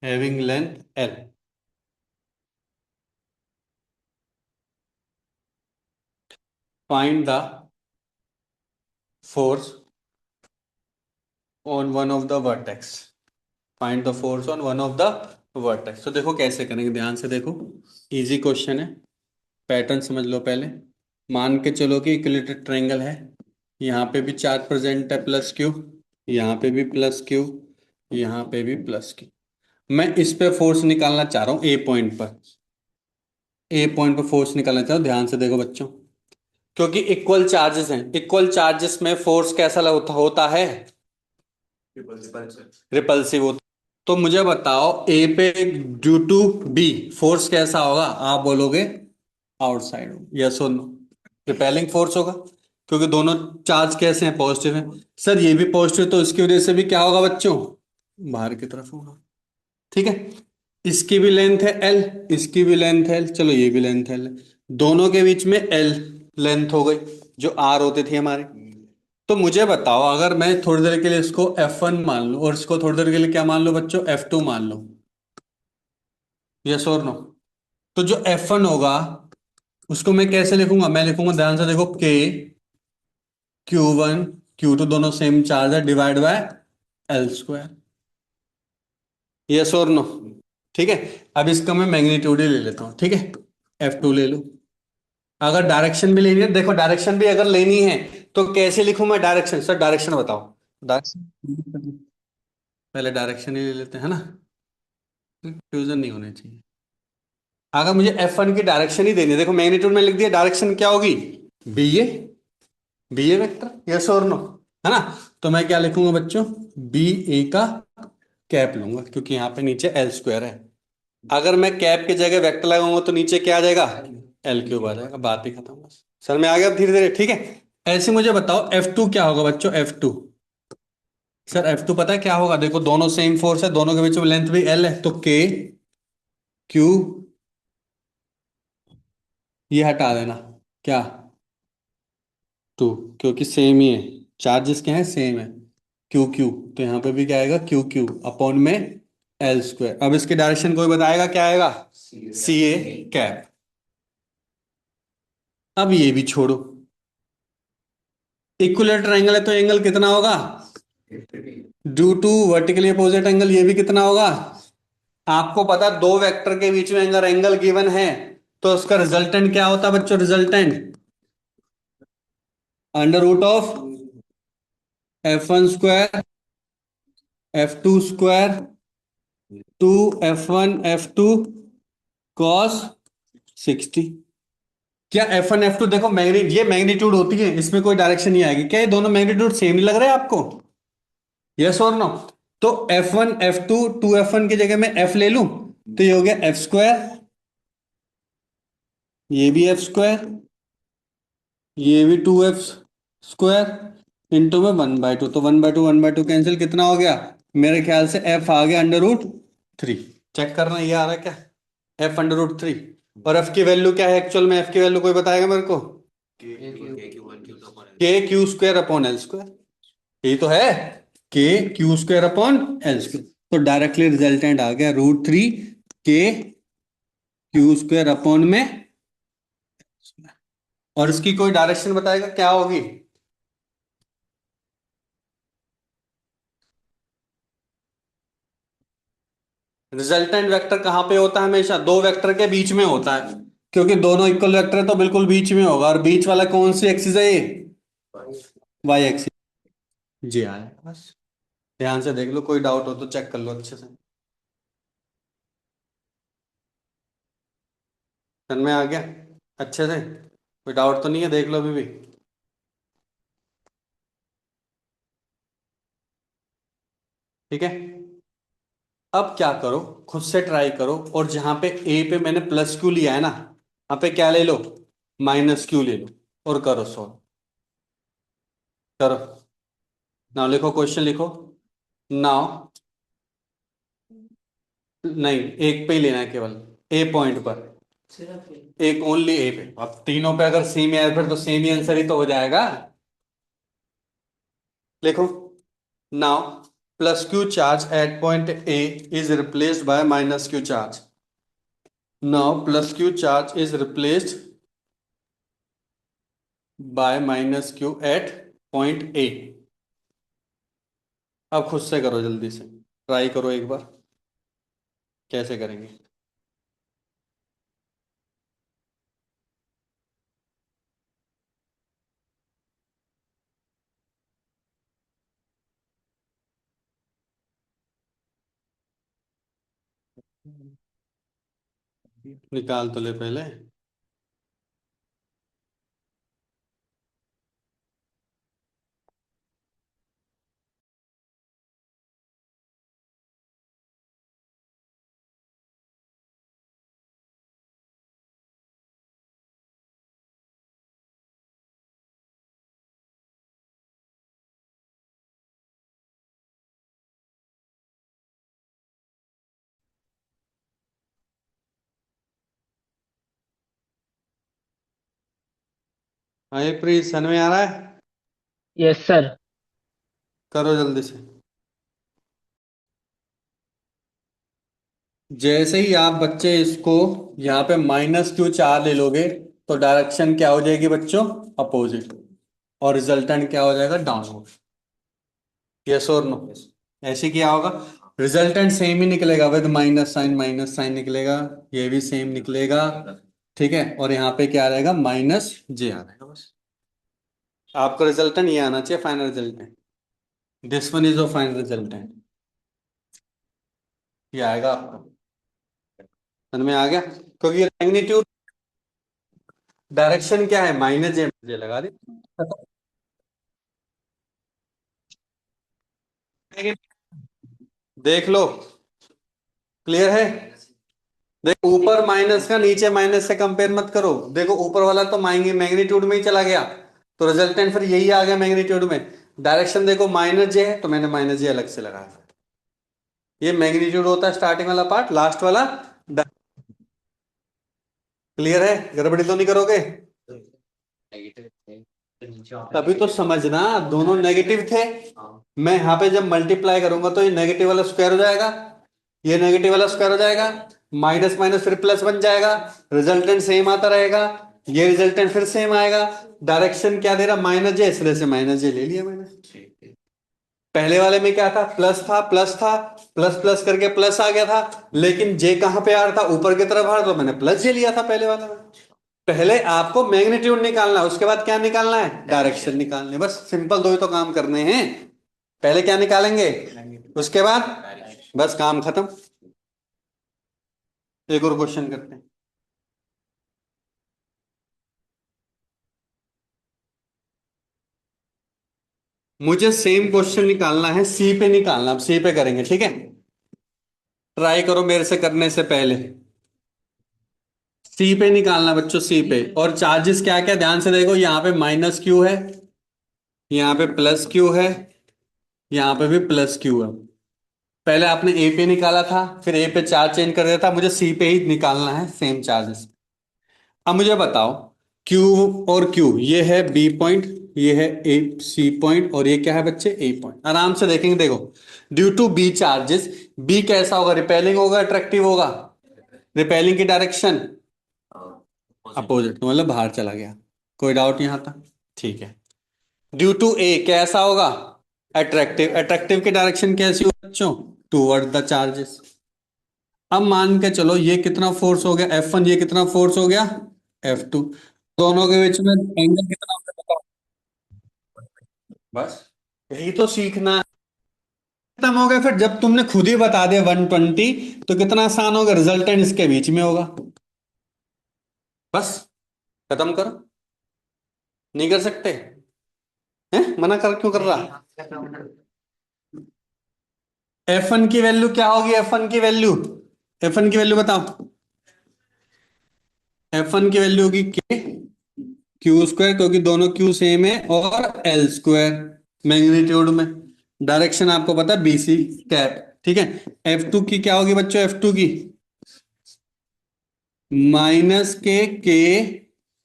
having length L. Find the force on one of the vertex. Find the force on one of the vertex. तो देखो कैसे करेंगे, ध्यान से देखो। इजी क्वेश्चन है। पैटर्न समझ लो पहले। मान के चलो कि इक्विलेटरल ट्रायंगल है। यहाँ पे भी चार्ज प्रेजेंट है प्लस क्यू, यहाँ पे भी प्लस क्यू, यहाँ पे भी प्लस क्यू। मैं इस पे फोर्स निकालना चाह रहा हूँ ए पॉइंट पर। ए पॉइंट पर फोर्स निकालना चाह रहा हूँ। ध्यान से देखो बच्चों, क्योंकि इक्वल चार्जेस हैं। इक्वल चार्जेस में फोर्स कैसा होता है? रिपल्सिव होता। तो मुझे बताओ ए पे ड्यू टू बी फोर्स कैसा होगा? आप बोलोगे आउटसाइड हो। यस और नो? रिपेलिंग फोर्स होगा, क्योंकि दोनों चार्ज कैसे हैं? पॉजिटिव हैं। सर ये भी पॉजिटिव, तो इसकी वजह से भी क्या होगा बच्चों? बाहर की तरफ होगा। ठीक है। इसकी भी लेंथ है एल, इसकी भी लेंथ है एल। चलो ये भी लेंथ है एल। दोनों के बीच में एल लेंथ हो गई, जो आर होते थे हमारे। तो मुझे बताओ, अगर मैं थोड़ी देर के लिए इसको F1 मान लूं और इसको थोड़ी देर के लिए क्या मान लो बच्चों? F2 मान लो। यस और नो? तो जो F1 होगा उसको मैं कैसे लिखूंगा? मैं लिखूंगा, ध्यान से देखो, K Q1 Q2 दोनों सेम चार्ज है, divide by L square. Yes और नो? ठीक है। अब इसका मैं मैग्नीट्यूड ही ले लेता हूं। ठीक है। F2 ले लो। अगर डायरेक्शन भी लेनी है, देखो डायरेक्शन भी अगर लेनी है तो कैसे लिखूं मैं डायरेक्शन? सर डायरेक्शन बताओ। डायरेक्शन पहले डायरेक्शन ही ले लेते हैं, है ना? कंफ्यूजन नहीं होनी चाहिए। अगर मुझे F1 की डायरेक्शन ही देनी है, देखो मैग्नीट्यूड में लिख दिया, डायरेक्शन क्या होगी? बी ए, बी ए वेक्टर। यस और नो? है ना? तो मैं क्या लिखूंगा बच्चों? बी ए का कैप लूंगा, क्योंकि यहाँ पे नीचे एल स्क्वायर है। अगर मैं कैप की जगह वेक्टर लगाऊंगा तो नीचे क्या आ जाएगा? एल क्यूब आ जाएगा। बात ही खत्म बस। सर में आ गया अब धीरे धीरे। ठीक है। ऐसे मुझे बताओ F2 क्या होगा बच्चों? F2, सर F2 पता है क्या होगा? देखो दोनों सेम फोर्स है, दोनों के बीच में लेंथ भी एल है, तो के क्यू, ये हटा देना। क्या? टू, क्योंकि सेम ही है। चार्जेस क्या है? सेम है। क्यू क्यू, तो यहाँ पे भी क्या आएगा? क्यू क्यू अपॉन में एल स्क्वायर। अब इसकी डायरेक्शन कोई बताएगा क्या आएगा? सी ए कैप। अब ये भी छोड़ो। इक्विलेटरल ट्रायंगल है तो एंगल कितना होगा? Due to vertically opposite angle, ये भी कितना होगा? आपको पता है दो वेक्टर के बीच में अगर एंगल गिवन है तो उसका रिजल्टेंट क्या होता है बच्चों? Resultant under root of F1 square F2 square two F1 F2 cos 60। क्या F1 F2, देखो ये मैग्नीट्यूड होती है, इसमें कोई डायरेक्शन नहीं आएगी। क्या ये दोनों मैग्नीट्यूड सेम नहीं लग रहे हैं आपको? यस और नो? तो F1 F2, टू F1 की जगह मैं F ले लूं तो ये हो गया F स्क्वायर, ये भी F स्क्वायर, ये भी 2F स्क्वायर इंटू में 1/2। तो 1/2 कैंसिल, कितना हो गया? मेरे ख्याल से F आ गया अंडर रूट 3। चेक करना ये आ रहा है क्या? F under root 3। और एफ की वैल्यू क्या है एक्चुअल में? एफ की वैल्यू कोई बताएगा मेरे को? के Q square upon L square, यही तो है। के Q square upon L square. तो डायरेक्टली रिजल्टेंट आ गया √3 के क्यू स्क्वायर अपॉन में। और इसकी कोई डायरेक्शन बताएगा क्या होगी? रिजल्टेंट वेक्टर कहाँ पे होता है? हमेशा दो वेक्टर के बीच में होता है, क्योंकि दोनों इक्वल वेक्टर है तो बिल्कुल बीच में होगा। और बीच वाला कौन सी एक्सिस है? ये वाई एक्सिस। जी आया बस। ध्यान से देख लो, कोई डाउट हो तो चेक कर लो अच्छे से। समझ में आ गया अच्छे से? कोई डाउट तो नहीं है? देख लो अभी भी। ठीक है। अब क्या करो, खुद से ट्राई करो। और जहां पे ए पे मैंने प्लस क्यू लिया है ना, वहां पे क्या ले लो? माइनस क्यू ले लो। और करो सॉल्व। करो। नाउ लिखो, क्वेश्चन लिखो। नाउ, नहीं, एक पे ही लेना है केवल, ए पॉइंट पर। एक ओनली ए पे। अब तीनों पे अगर सेम है फिर तो सेम ही आंसर ही तो हो जाएगा। लिखो। Now, plus q charge at point A is replaced by minus Q charge. Now plus q charge is replaced by minus q at point A. अब खुद से करो, जल्दी से ट्राई करो एक बार, कैसे करेंगे। निकाल तो ले पहले। हाँ ये प्लीज सन में आ रहा है? Yes sir. करो जल्दी से। जैसे ही आप बच्चे इसको यहाँ पे माइनस क्यू चार ले लोगे, तो डायरेक्शन क्या हो जाएगी बच्चों? अपोजिट। और रिजल्टेंट क्या हो जाएगा? डाउनवर्ड। यस और नो? ऐसे क्या होगा? रिजल्टेंट सेम ही निकलेगा, विद माइनस साइन निकलेगा। ये भी सेम निकलेगा। ठीक है। और यहाँ पे क्या आ जाएगा? माइनस जे आ जाएगा बस। आपका रिजल्टेंट ये आना चाहिए, final resultant. This one is your final resultant. ये आएगा आपका। समझ में आ गया? क्योंकि मैग्नीट्यूड, डायरेक्शन क्या है? माइनस जे, जे लगा दी। देख लो, क्लियर है? देखो, ऊपर माइनस का नीचे माइनस से कंपेयर मत करो। देखो ऊपर वाला तो मैग्नीट्यूड में ही चला गया, तो रिजल्टेंट फिर यही आ गया मैग्नीट्यूड में। डायरेक्शन देखो माइनस जे है, तो मैंने माइनस जे अलग से लगाया। ये मैग्नीट्यूड होता है स्टार्टिंग वाला पार्ट, लास्ट वाला। क्लियर है? गड़बड़ी तो नहीं करोगे? तभी तो समझना, दोनों नेगेटिव थे। मैं यहाँ पे जब मल्टीप्लाई करूंगा तो ये नेगेटिव वाला स्क्वायर हो जाएगा, ये नेगेटिव वाला स्क्वायर हो जाएगा, माइनस माइनस फिर प्लस बन जाएगा। रिजल्टेंट सेम आता रहेगा, ये रिजल्टेंट फिर सेम आएगा। डायरेक्शन क्या दे रहा? माइनस जे, इसलिए से माइनस जे ले लिया मैंने। पहले वाले में क्या था? प्लस था, प्लस था, प्लस प्लस करके प्लस आ गया था, लेकिन जे कहां पे आ रहा था? ऊपर की तरफ आ रहा, तो मैंने प्लस जे लिया था पहले वाला में। पहले आपको मैग्नीट्यूड निकालना है, उसके बाद क्या निकालना है? डायरेक्शन निकालने। बस सिंपल दो ही तो काम करने हैं। पहले क्या निकालेंगे, उसके बाद बस काम खत्म। एक और क्वेश्चन करते हैं। मुझे सेम क्वेश्चन निकालना है, सी पे निकालना। अब सी पे करेंगे, ठीक है? ट्राई करो मेरे से करने से पहले। सी पे निकालना बच्चों, सी पे। और चार्जेस क्या क्या, ध्यान से देखो। यहाँ पे माइनस क्यू है, यहाँ पे प्लस क्यू है, यहाँ पे भी प्लस क्यू है। पहले आपने ए पे निकाला था, फिर ए पे चार्ज चेंज कर दिया था, मुझे सी पे ही निकालना है सेम चार्जेस। अब मुझे बताओ, Q और Q, ये है B पॉइंट, ये है ए C पॉइंट, और ये क्या है बच्चे, A पॉइंट। आराम से देखेंगे, देखो, due to B charges, B कैसा होगा, रिपेलिंग होगा, अट्रैक्टिव होगा? रिपेलिंग की डायरेक्शन अपोजिट, तो मतलब बाहर चला गया। कोई डाउट यहां तक? ठीक है। ड्यू टू A कैसा होगा, अट्रैक्टिव। अट्रैक्टिव की डायरेक्शन कैसी होगी बच्चों, टूवर्ड द चार्जेस। अब मान के चलो ये कितना फोर्स हो गया F1, ये कितना फोर्स हो गया F2, दोनों के बीच में एंगल कितना होगा बताओ। बस यही तो सीखना है। खत्म हो गया, फिर जब तुमने खुद ही बता दिया 120, तो कितना आसान होगा, रिजल्टेंट इसके बीच में होगा। बस खत्म करो। नहीं कर सकते हैं? मना कर क्यों कर रहा? F1 की वैल्यू क्या होगी, F1 की वैल्यू, F1 की वैल्यू बताओ। F1 की वैल्यू होगी के क्यू स्क्वायर, क्योंकि दोनों क्यू सेम है, और एल स्क्वायर मैग्नीट्यूड में। डायरेक्शन आपको पता है BC कैप, ठीक है। F2 की क्या होगी बच्चों, F2 की के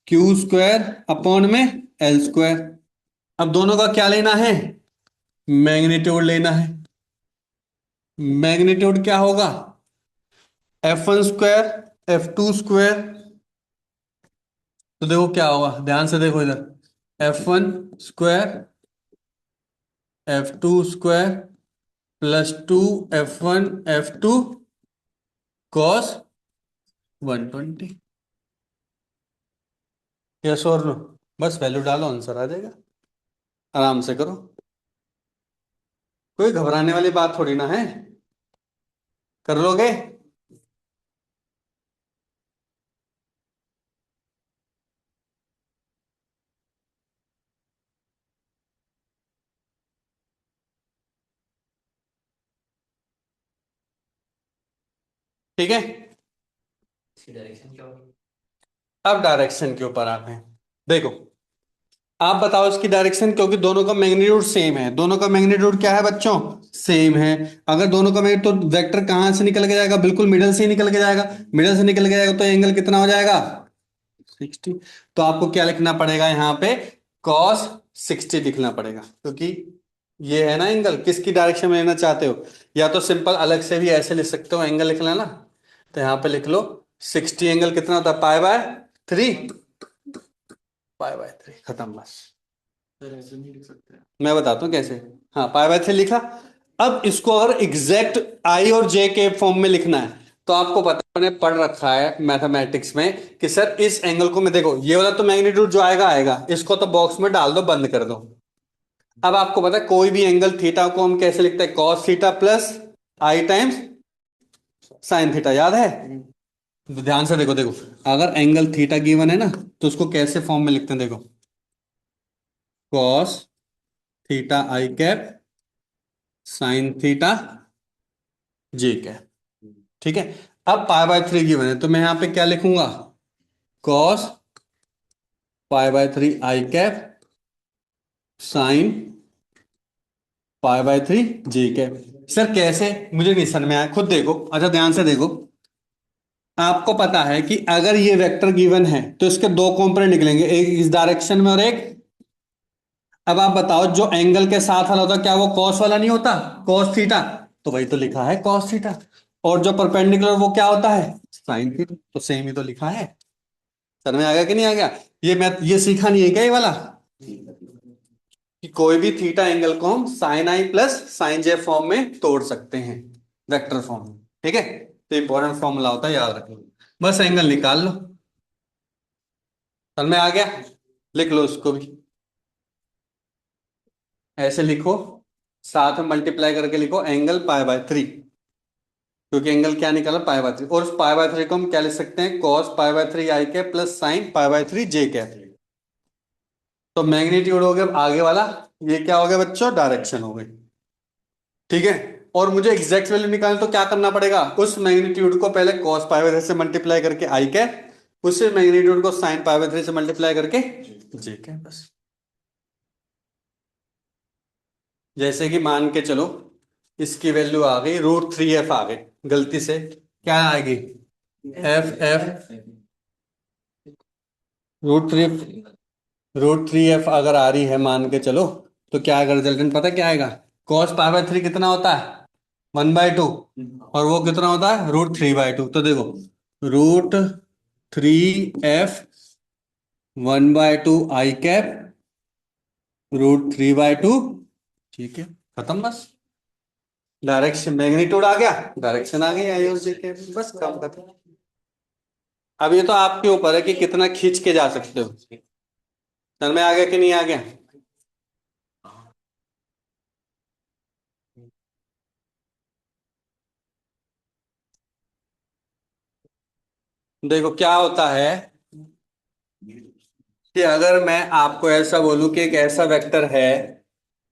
क्यू स्क्वायर अपॉन में एल स्क्वायर। अब दोनों का क्या लेना है, मैग्नीट्यूड लेना है। मैग्नीट्यूड क्या होगा, F1 स्क्वायर F2 स्क्वायर। तो देखो क्या होगा, ध्यान से देखो इधर, F1 square F2 square +2 F1 F2 cos 120। Yes और नो? बस वैल्यू डालो, आंसर आ जाएगा। आराम से करो, कोई घबराने वाली बात थोड़ी ना है। कर लोगे? ठीक है। अब डायरेक्शन के ऊपर आते हैं। देखो, आप बताओ इसकी डायरेक्शन, क्योंकि दोनों का मैग्नीट्यूड सेम है। दोनों का मैग्नीट्यूड क्या है बच्चों, सेम है। अगर दोनों का मैग्नीट्यूड, तो वेक्टर कहां से निकल के जाएगा, बिल्कुल मिडल से ही निकल के जाएगा। मिडल से निकल के जाएगा तो एंगल कितना हो जाएगा, 60। तो आपको क्या लिखना पड़ेगा यहाँ पे, कॉस 60 लिखना पड़ेगा, क्योंकि ये है ना एंगल, किसकी डायरेक्शन में लेना चाहते हो। या तो सिंपल अलग से भी ऐसे लिख सकते हो, एंगल लिख लेना। तो यहाँ पे लिख लो 60, एंगल कितना होता है, पाई बाय 3, पाई बाय 3, खत्म बस। सर ऐसे नहीं लिख सकते, मैं बताता हूँ कैसे। हाँ, पाई बाय 3 लिखा। अब इसको अगर एग्जैक्ट आई और जे के फॉर्म में लिखना है, तो आपको पता, मैंने पढ़ रखा है मैथमेटिक्स में कि सर इस एंगल को मैं, देखो ये वाला तो मैग्नीट्यूड जो आएगा आएगा, इसको तो बॉक्स में डाल दो, बंद कर दो। अब आपको पता है कोई भी एंगल थीटा को हम कैसे लिखते हैं, कॉस थीटा प्लस आई टाइम्स साइन थीटा, याद है? तो ध्यान से देखो, देखो अगर एंगल थीटा गिवन है ना, तो उसको कैसे फॉर्म में लिखते हैं, देखो, कॉस थीटा आई कैप साइन थीटा जे कैप, ठीक है। अब पाई बाय 3 गिवन है, तो मैं यहां पे क्या लिखूंगा, cos pi by 3 I cap sine pi by 3 J cap. Sir कैसे, मुझे नहीं समझ में आया, खुद देखो, अच्छा ध्यान से देखो। आपको पता है कि अगर ये वेक्टर गिवन है, तो इसके दो कंपोनेंट निकलेंगे, एक इस डायरेक्शन में और एक। अब आप बताओ, जो एंगल के साथ वाला होता, क्या वो कॉस वाला नहीं होता, कॉस थीटा? तो वही तो लिखा है कॉस थीटा। और जो परपेंडिकुलर वो क्या होता है, साइन थीटा, तो सेम ही तो लिखा है। समझ में आ गया कि नहीं आ गया? ये मैं ये सीखा नहीं है क्या, ये वाला, कि कोई भी थीटा एंगल को हम साइन आई प्लस साइन जे फॉर्म में तोड़ सकते हैं, वेक्टर फॉर्म में, ठीक है। तो इंपॉर्टेंट फॉर्मूला होता है, याद रखो। बस एंगल निकाल लो, समझ में आ गया? लिख लो उसको भी, ऐसे लिखो, साथ में मल्टीप्लाई करके लिखो एंगल पाई बाय 3, क्योंकि एंगल क्या निकाला, पाई बाय 3। और उस पाई बाय 3 को हम क्या लिख सकते हैं, cos pi by 3 I cap plus sine pi by 3 J cap. तो मैग्नीट्यूड हो गया आगे वाला, ये क्या हो गया बच्चों, डायरेक्शन हो गई, ठीक है। और मुझे एग्जैक्ट वैल्यू निकालनी, तो क्या करना पड़ेगा, उस मैग्नीट्यूड को पहले कॉस पाई बाय 3 से मल्टीप्लाई करके आई कैप, उस मैग्नीट्यूड को साइन पाई बाय 3 से मल्टीप्लाई करके जे कैप, बस। जैसे कि मान के चलो, इसकी वैल्यू आ गई √3f आ गई, गलती से क्या आएगी, एफ एफ रूट 3, √3f अगर आ रही है मान के चलो, तो क्या आएगा रिजल्टेंट, पता क्या आएगा? cos π/3 कितना होता है? 1/2। और वो कितना होता है? √3/2। तो देखो, √3f 1/2 i कैप √3/2। ठीक है, खत्म बस। डायरेक्शन मैग्नीट्यूड आ गया, डायरेक्शन आ गई आई और जे के, बस काम खत्म। अब ये तो आपके ऊपर है कि कितना खींच के जा सकते हो। समझ में आ गया कि नहीं आ गया? देखो क्या होता है कि अगर मैं आपको ऐसा बोलूं कि एक ऐसा वेक्टर है,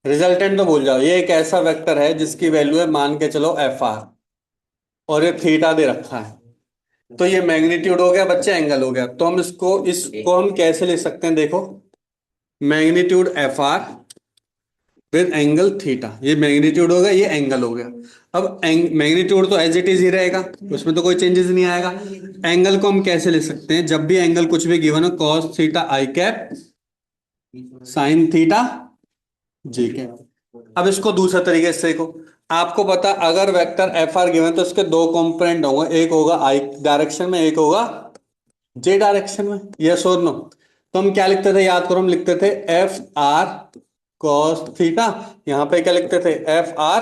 रिजल्टेंट तो भूल जाओ, ये एक ऐसा वेक्टर है जिसकी वैल्यू है मान के चलो FR, और ये थीटा दे रखा है, तो ये मैग्नीट्यूड हो गया बच्चे, एंगल हो गया। तो हम इसको हम कैसे लिख सकते हैं? देखो, magnitude FR with angle theta, ये मैग्नीट्यूड हो गया, ये एंगल हो गया। अब मैग्नीट्यूड तो एज इट इज ही रहेगा, उसमें तो कोई चेंजेस नहीं आएगा। एंगल को हम कैसे लिख सकते हैं? जब भी एंगल कुछ भी गिवन हो, कॉस थीटा आई कैप साइन थीटा जी कैप। अब इसको दूसरा तरीके से देखो, आपको पता अगर वेक्टर एफ आर गिवन तो इसके दो कंपोनेंट होंगे, एक होगा आई डायरेक्शन में, एक होगा जे डायरेक्शन में, यस और नो? तो हम क्या लिखते थे, याद करो, हम लिखते थे FR कॉस थीटा, यहां पे क्या लिखते थे? FR,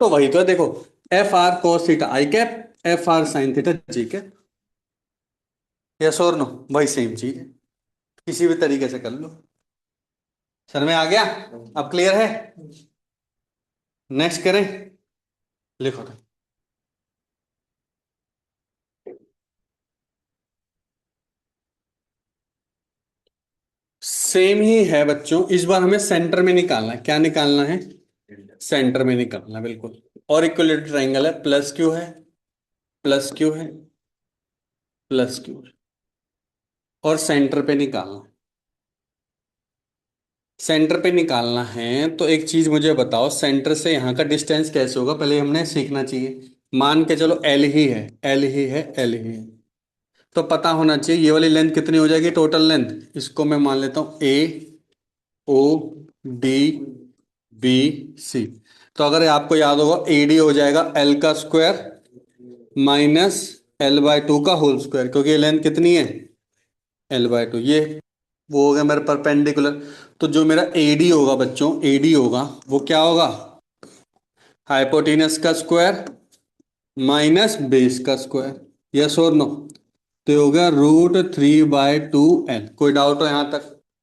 तो वही तो है देखो, FR कॉस थीटा आई कैप, FR साइन थीटा जी कैप, यस और नो? वही सेम चीज है, किसी भी तरीके से कर लो। सर में आ गया? अब क्लियर है? नेक्स्ट करें, लिखो तो। सेम ही है बच्चों, इस बार हमें सेंटर में निकालना है। क्या निकालना है? सेंटर में निकालना है, बिल्कुल। और इक्विलेटरल ट्रायंगल है, प्लस क्यू है, प्लस क्यू है, प्लस क्यू है, और सेंटर पे निकालना है। सेंटर पे निकालना है तो एक चीज मुझे बताओ, सेंटर से यहाँ का डिस्टेंस कैसे होगा, पहले हमने सीखना चाहिए। मान के चलो एल ही है, एल ही है, एल ही है, तो पता होना चाहिए ये वाली लेंथ कितनी हो जाएगी, टोटल लेंथ। इसको मैं मान लेता हूँ AODBC। तो अगर आपको याद होगा, AD हो जाएगा L का स्क्वायर माइनस L/2 का होल स्क्वायर, क्योंकि ये लेंथ कितनी है? L/2। ये वो हो गया मेरा परपेंडिकुलर। तो जो मेरा AD होगा बच्चों, AD होगा वो क्या होगा? हाइपोटेनस का स्क्वायर माइनस बेस का स्क्वायर, यस और नो? तो ये हो गया √3/2L। कोई डाउट हो यहां तक?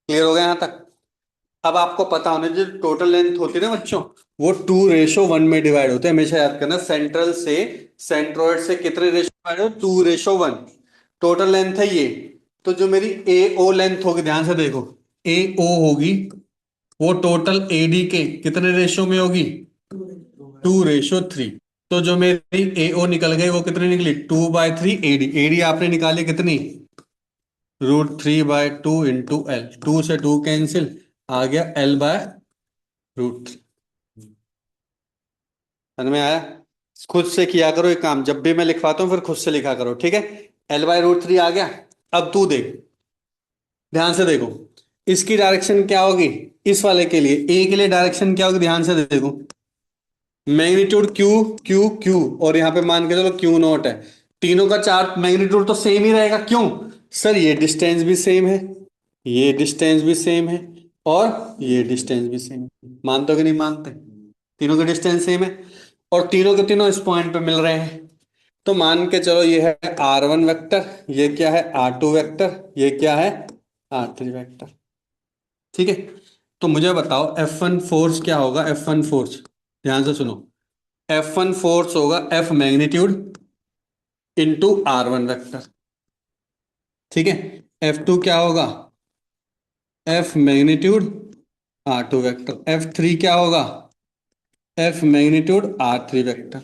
क्लियर हो गया यहां तक? अब आपको पता होना, जो टोटल लेंथ होती है ना बच्चों, वो 2:1 में डिवाइड होते हैं, हमेशा याद करना। सेंट्रल से सेंट्रोइड से कितने रेशो डिवाइड हो? 2:1। टोटल लेंथ है ये। तो जो मेरी AO लेंथ होगी, ध्यान से देखो, AO होगी, वो टोटल AD के कितने रेशो में होगी? 2:3। तो जो मेरी AO निकल गई वो कितनी निकली? 2/3 AD। AD आपने निकाली कितनी? √3/2 इंटू L, 2 से 2 कैंसिल, आ गया L/√3। समझ में आया? खुद से किया करो ये काम, जब भी मैं लिखवाता हूँ फिर खुद से लिखा करो, ठीक है? L/√3 आ गया। अब तू देख, ध्यान से देखो, इसकी डायरेक्शन क्या होगी? इस वाले के लिए, ए के लिए डायरेक्शन क्या होगी? ध्यान से देखो, मैग्नीट्यूड क्यू क्यू क्यू, और यहाँ पे मान के चलो Q0 है। तीनों का चार्ट मैग्नीट्यूड तो सेम ही रहेगा, क्यों? सर ये डिस्टेंस भी सेम है, ये डिस्टेंस भी सेम है, और ये डिस्टेंस भी सेम है। मानते हो कि नहीं मानते? तीनों के डिस्टेंस सेम है, और तीनों के तीनों इस पॉइंट पे मिल रहे हैं। तो मान के चलो ये है R1 वेक्टर, ये क्या है? R2 वेक्टर, ये क्या है? R3 vector. ठीक है, तो मुझे बताओ F1 फोर्स क्या होगा? F1 फोर्स, ध्यान से सुनो, F1 फोर्स होगा F magnitude into R1 vector. ठीक है, F2 क्या होगा? F magnitude R2 vector. F3 क्या होगा? F magnitude R3 vector.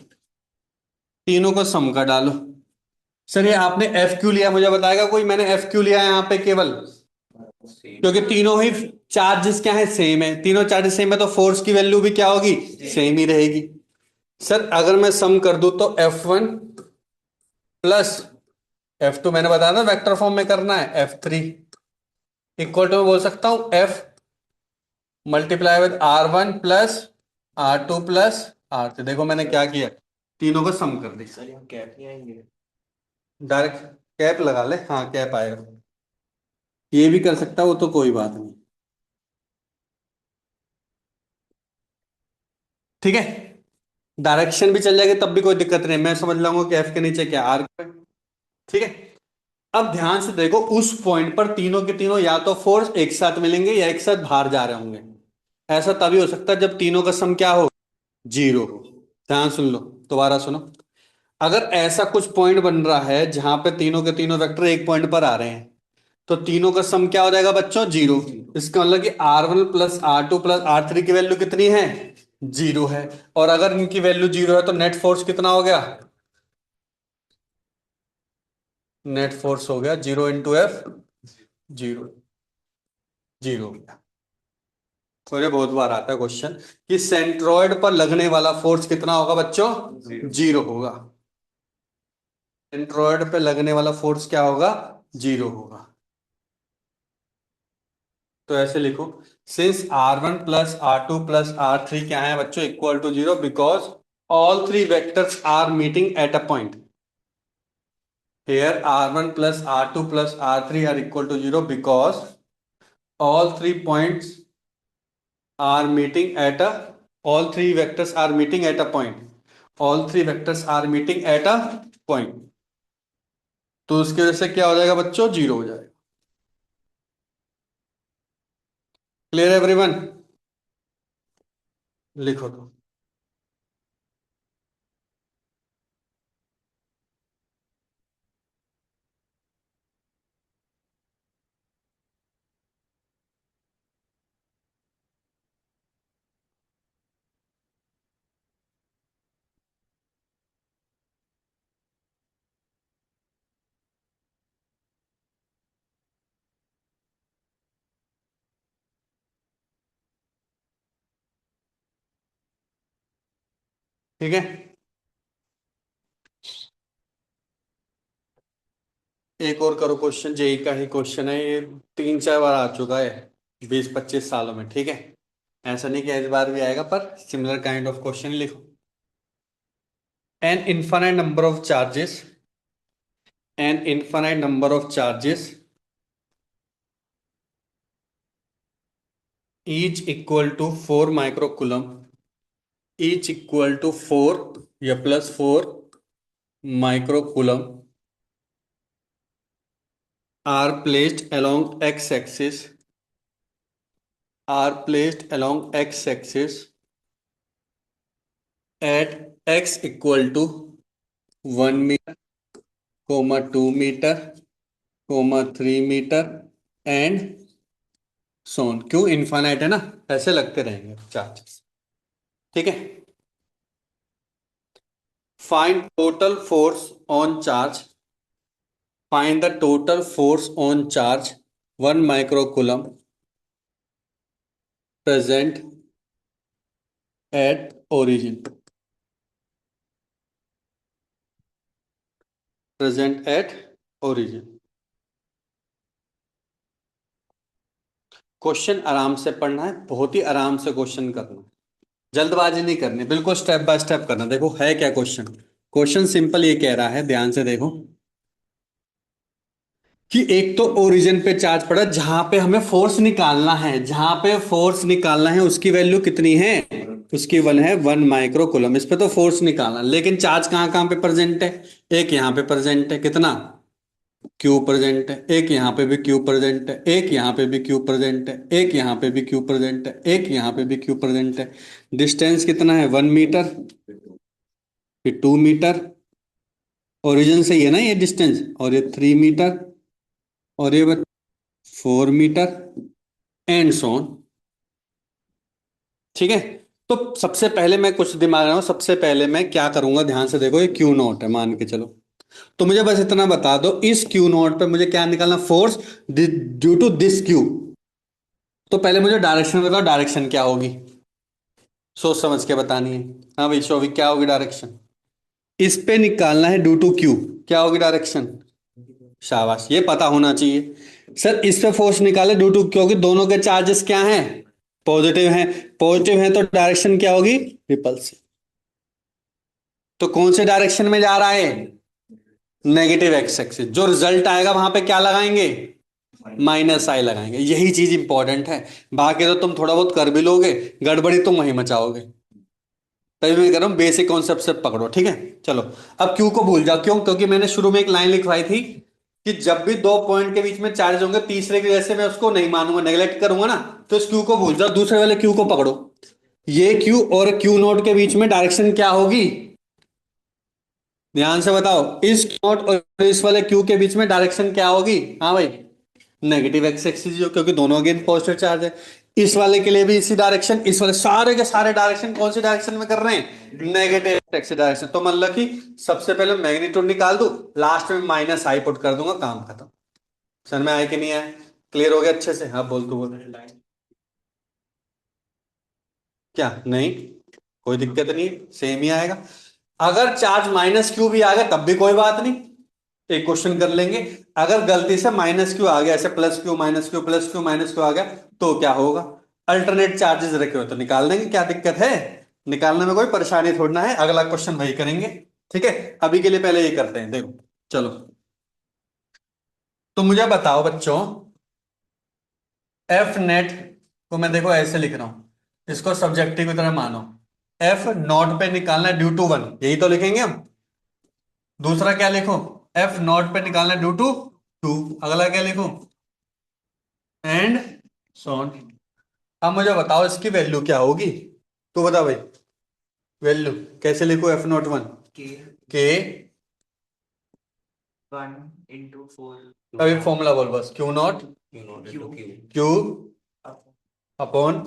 तीनों को सम का डालो। सर ये आपने F क्यों लिया, मुझे बताएगा कोई? मैंने F क्यों लिया है यहाँ पे केवल? क्योंकि तीनों ही चार्जेस क्या है? सेम है। तीनों चार्जेस सेम है तो फोर्स की वैल्यू भी क्या होगी? सेम ही रहेगी। सर अगर मैं सम कर दूं तो F1 प्लस F2, मैंने बताया था वेक्टर फॉर्म में करना है, F3 इक्वल टू मैं बोल सकता हूं F multiply with R1 plus R2 plus R3। देखो मैंने क्या किया, तीनों का सम कर दिया। सर यहाँ कैप नहीं आएंगे? डायरेक्ट कैप लगा ले, हाँ कैप आएगा। ये भी कर सकता, वो तो कोई बात नहीं। ठीक है, डायरेक्शन भी चल जाएगी तब भी कोई दिक्कत नहीं, मैं समझ लूंगा कि एफ के नीचे क्या आर। ठीक है, अब ध्यान से देखो, उस पॉइंट पर तीनों के तीनों या तो फोर्स एक साथ मिलेंगे या एक साथ बाहर जा रहे होंगे। ऐसा तभी हो सकता है जब तीनों का सम क्या हो, जीरो हो। ध्यान सुन लो, दोबारा सुनो। अगर ऐसा कुछ पॉइंट बन रहा है जहां पे तीनों के तीनों वेक्टर एक पॉइंट पर आ रहे हैं, तो तीनों का सम क्या हो जाएगा बच्चों, जीरो। इसका मतलब कि R1 plus R2 plus R3 की वैल्यू कितनी है, जीरो है। और अगर इनकी वैल्यू जीरो है तो नेट फोर्स कितना हो गया, नेट फोर्स हो गया zero into F, zero, zero. मुझे बहुत बार आता है क्वेश्चन कि सेंट्रॉइड पर लगने वाला फोर्स कितना होगा बच्चों, जीरो होगा। सेंट्रॉइड पे लगने वाला फोर्स क्या होगा, जीरो होगा। तो ऐसे लिखो, since R1 plus R2 plus R3 क्या है बच्चों, equal to zero, because all three vectors are meeting at a point. Here R1 plus R2 plus R3 are equal to zero because all three points are meeting at a, all three vectors are meeting at a point, all three vectors are meeting at a point। तो उसकी वजह से क्या हो जाएगा बच्चों, जीरो हो जाएगा। क्लियर एवरीवन, लिखो तो। ठीक है, एक और करो क्वेश्चन, जेई का ही क्वेश्चन है ये, तीन चार बार आ चुका है 20-25 सालों में। ठीक है, ऐसा नहीं कि इस बार भी आएगा, पर सिमिलर काइंड ऑफ क्वेश्चन लिखो। An infinite number of charges, an infinite number of charges each equal to 4 microcoulomb, each equal to 4 या plus 4 microcoulomb are placed along x-axis, are placed along x-axis at x equal to 1 meter, 2 meter, 3 meter and सोन। क्यों, इनफाइनाइट है ना, ऐसे लगते रहेंगे चार्जेस। ठीक है, find total force on charge, find the total force on charge 1 microcoulomb present at origin, present at origin। Question आराम से पढ़ना है, बहुत ही आराम से क्वेश्चन करना है, जल्दबाजी नहीं करनी, बिल्कुल स्टेप बाय स्टेप करना। देखो है क्या क्वेश्चन, क्वेश्चन सिंपल ये कह रहा है, ध्यान से देखो, कि एक तो ओरिजिन पे चार्ज पड़ा जहां पे हमें फोर्स निकालना है, जहां पे फोर्स निकालना है उसकी वैल्यू कितनी है, उसकी वन है 1 माइक्रो कूलम। इस पे तो फोर्स निकालना, लेकिन चार्ज कहां कहां पे प्रेजेंट है, एक यहां पे प्रेजेंट है, कितना, क्यू प्रेजेंट है, एक यहां पे भी क्यू प्रेजेंट है, एक यहां पे भी क्यू प्रेजेंट है, एक यहां पे भी क्यू प्रेजेंट है, एक यहां पे भी क्यू प्रेजेंट है। डिस्टेंस कितना है, 1 मीटर, फिर 2 मीटर, ओरिजिन से ही है ना ये डिस्टेंस, और ये 3 मीटर, और ये 4 मीटर एंड सोन। ठीक है, तो सबसे पहले मैं कुछ दिमाग रहा हूं, सबसे पहले मैं क्या करूंगा, ध्यान से देखो, ये क्यू नॉट है मान के चलो, तो मुझे बस इतना बता दो, इस क्यू नॉट पे मुझे क्या निकालना, force due to this q. तो पहले मुझे डायरेक्शन बताओ, डायरेक्शन क्या होगी, सोच समझ के बतानी है। हाँ भाई शोभिक, क्या होगी डायरेक्शन, इस पे निकालना है ड्यू टू क्यू, क्या होगी डायरेक्शन, शाबाश, ये पता होना चाहिए। सर इस पे फोर्स निकाले ड्यू टू, क्योंकि दोनों के चार्जेस क्या हैं, पॉजिटिव हैं। पॉजिटिव हैं तो डायरेक्शन क्या होगी, रिपल्सिव। तो कौन से डायरेक्शन में जा रहा है, नेगेटिव एक्स एक्सिस। जो रिजल्ट आएगा वहां पे क्या लगाएंगे, माइनस आई लगाएंगे। यही चीज इंपॉर्टेंट है। बाकी तो तुम थोड़ा बहुत कर भी लोगे, गड़बड़ी तुम वहीं मचाओगे। तभी मैं कह रहा हूँ बेसिक कॉन्सेप्ट से पकड़ो, ठीक है। चलो, अब क्यू को भूल जाओ। क्यों, क्योंकि मैंने शुरू में एक लाइन लिखवाई थी कि जब भी दो पॉइंट के बीच में चार्ज होंगे, तीसरे की वजह से मैं उसको नहीं मानूंगा, नेगलेक्ट करूंगा ना, तो इस क्यू को भूल जाओ, दूसरे वाले क्यू को पकड़ो। ये क्यू और क्यू नोट के बीच में डायरेक्शन क्या होगी, ध्यान से बताओ। इस क्यू नोट और इस वाले क्यू के बीच में डायरेक्शन क्या होगी, हाँ भाई, नेगेटिव एक्स एक्सिस, क्योंकि दोनों अगेन पॉजिटिव चार्ज है। इस वाले के लिए भी इसी डायरेक्शन, इस वाले सारे के सारे डायरेक्शन कौन सी डायरेक्शन में कर रहे हैं, नेगेटिव एक्स डायरेक्शन। तो मतलब कि सबसे पहले मैग्नीट्यूड निकाल दूं, लास्ट में माइनस आई पुट कर दूंगा, काम खत्म। सर में आए कि नहीं आए, क्लियर हो गया अच्छे से, हाँ बोल तू बोल। क्या नहीं, कोई दिक्कत नहीं, सेम ही आएगा। अगर चार्ज माइनस क्यू भी आ गया तब भी कोई बात नहीं, एक क्वेश्चन कर लेंगे। अगर गलती से माइनस क्यू आ गया, ऐसे plus Q minus Q plus Q minus Q आ गया, तो क्या होगा, अल्टरनेट चार्जेस रखे हो तो निकाल देंगे, क्या दिक्कत है, निकालने में कोई परेशानी थोड़ी ना है। अगला क्वेश्चन वही करेंगे, ठीक है। अभी के लिए पहले ये करते हैं, देखो। चलो, तो मुझे बताओ बच्चों, एफ नेट को मैं देखो ऐसे लिख रहा हूं, इसको सब्जेक्टिव की तरह मानो। एफ नॉट पे निकालना है ड्यू टू वन, यही तो लिखेंगे हम। दूसरा क्या लिखो, एफ नॉट पे निकालना है ड्यू टू टू। अगला क्या लिखो, एंड सोन। अब मुझे बताओ इसकी वैल्यू क्या होगी, तो बता भाई, वैल्यू कैसे लिखो, एफ नॉट वन के 1 into 4 अभी फॉर्मूला बोल बस, q naught q upon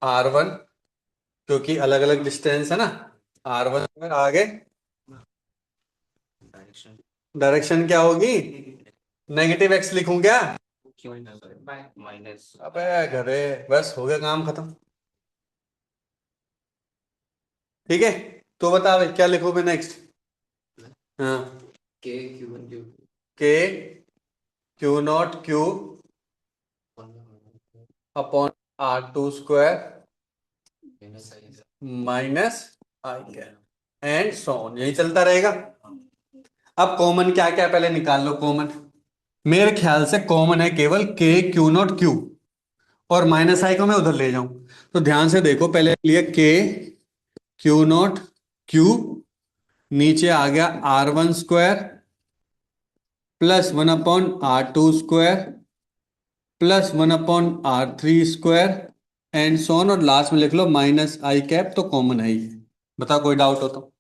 r one, क्योंकि अलग अलग डिस्टेंस है ना, आर वन आगे डायरेक्शन क्या होगी, नेगेटिव एक्स लिखूं क्या, अबे घरे, बस हो गया काम खत्म, ठीक है। तो बता भाई क्या लिखूं मैं नेक्स्ट, हाँ, k q naught q upon are two square minus I cap and so on, यही चलता रहेगा। अब कॉमन क्या क्या पहले निकाल लो, कॉमन मेरे ख्याल से कॉमन है केवल के क्यू नॉट क्यू, और माइनस आई को मैं उधर ले जाऊं। तो ध्यान से देखो, पहले लिए के क्यू नॉट क्यू, नीचे आ गया R one square plus one upon are two square plus one upon R three square and so on, और लास्ट में लिख लो माइनस आई कैप, तो कॉमन है ही। बताओ कोई डाउट हो तो,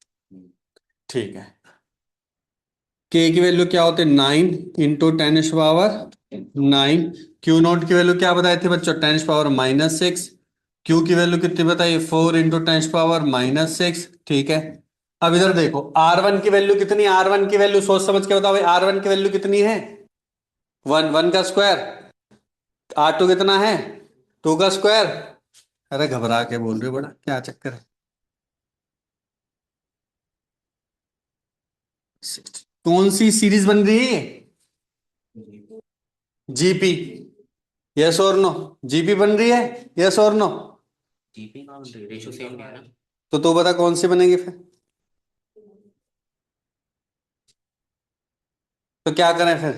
ठीक है। के की वैल्यू क्या होती है, 9 × 10⁻⁹। क्यू नॉट की वैल्यू क्या बताई थी बच्चों, 10⁻⁻6। क्यू की वैल्यू कितनी बताइए, 4 × 10⁻⁻6, ठीक है। अब इधर देखो, आर वन की वैल्यू कितनी, आर वन की वैल्यू सोच समझ के बताओ भाई, आर वन की वैल्यू कितनी है, वन, वन का स्क्वायर, आर टू कितना है, टू का स्क्वायर। अरे घबरा के बोल रहे हो बड़ा, क्या चक्कर है। कौन सी सीरीज बन रही है, जीपी, यस और नो, जीपी बन रही है, यस और नो। तो तू बता कौन सी बनेगी फिर, तो क्या करें फिर,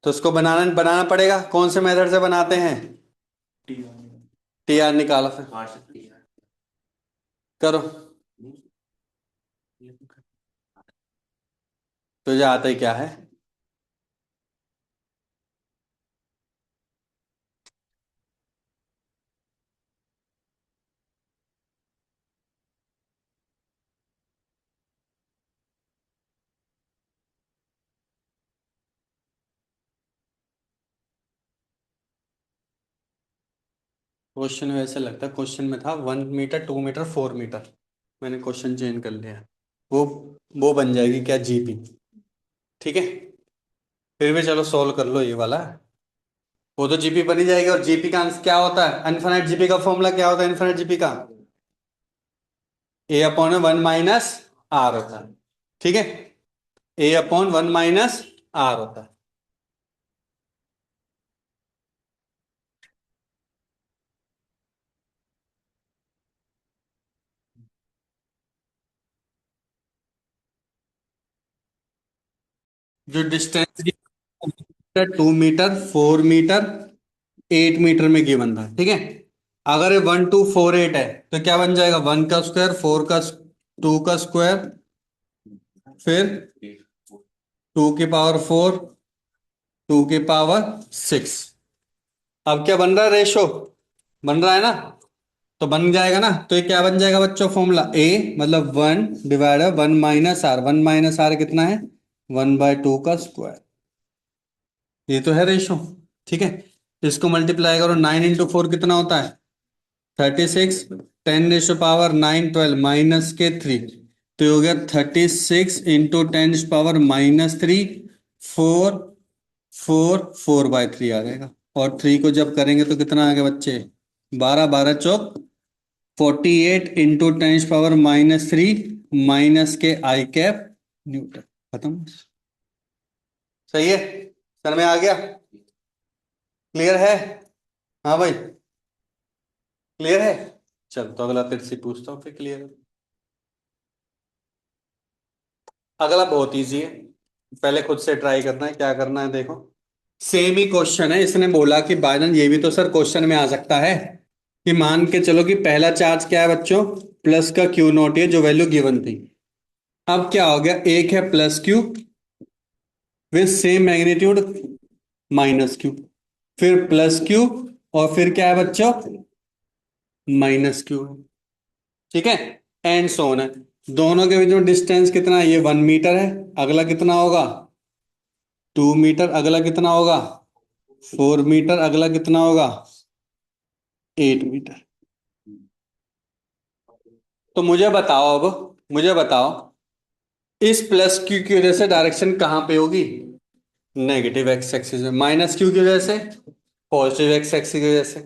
तो उसको बनाना बनाना पड़ेगा, कौन से मेथड से बनाते हैं, टी आर निकालो फिर, करो, तुझे आता ही क्या है। क्वेश्चन वैसे लगता है, क्वेश्चन में था 1 मीटर 2 मीटर 4 मीटर, मैंने क्वेश्चन चेंज कर लिया है। वो वो बन जाएगी क्या, जीपी, ठीक है। फिर भी चलो सोल्व कर लो ये वाला, वो तो जीपी बन ही जाएगी। और जीपी का आंसर क्या होता है, इनफिनिट जीपी का फॉर्मूला क्या होता है, इनफिनिट जीपी का ए अपॉन वन माइनस आर होता है, ठीक है। ए अपॉन वन माइनस आर होता है। जो डिस्टेंस 2 मीटर, 4 मीटर, 8 मीटर में गिवन था, ठीक है। अगर ये 1248 है तो क्या बन जाएगा, 1 का स्क्वायर, 4 का, 2 का स्क्वायर, फिर 2 की पावर 4, 2 की पावर 6। अब क्या बन रहा है, रेशो बन रहा है ना, तो बन जाएगा ना। तो ये क्या बन जाएगा बच्चों, फॉर्मूला ए मतलब 1/1 - r, 1 - r कितना है, 1/2 का स्क्वायर। ये तो है रेशो, ठीक है। इसको मल्टीप्लाई करो, 9 × 4 कितना होता है, 36, 10⁻⁹ 12 -के 3, तो ये हो गया 36 × 10⁻³ -3, 4 आ जाएगा। और 3 को जब करेंगे तो कितना आ गया बच्चे, 12, 12 × 4 48 × 10⁻³ -के i कैप न्यूटन। खत्म। सही है, सर में आ गया, क्लियर है। हाँ भाई, क्लियर है। चल तो अगला तेरे से पूछता हूँ, फिर क्लियर है। अगला बहुत इजी है, पहले खुद से ट्राई करना है, क्या करना है देखो। सेम ही क्वेश्चन है, इसने बोला कि बायनन ये भी तो सर क्वेश्चन में आ सकता है कि मान के चलो कि पहला चार्ज क्या है बच्चों, प्लस का क्यू नॉट, ये जो वैल्यू गिवन थी। अब क्या हो गया, एक है plus Q with same magnitude minus Q, फिर प्लस क्यू, और फिर क्या है बच्चों, माइनस क्यू, ठीक है। एंड सोन है। दोनों के बीच में डिस्टेंस कितना है, ये 1 मीटर है, अगला कितना होगा, 2 मीटर, अगला कितना होगा, 4 मीटर, अगला कितना होगा, 8 मीटर। तो मुझे बताओ, अब मुझे बताओ, इस प्लस क्यू की वजह से डायरेक्शन कहां पे होगी, नेगेटिव एक्स एक्सिस में, माइनस क्यू की वजह से पॉजिटिव एक्स एक्सिस की वजह से।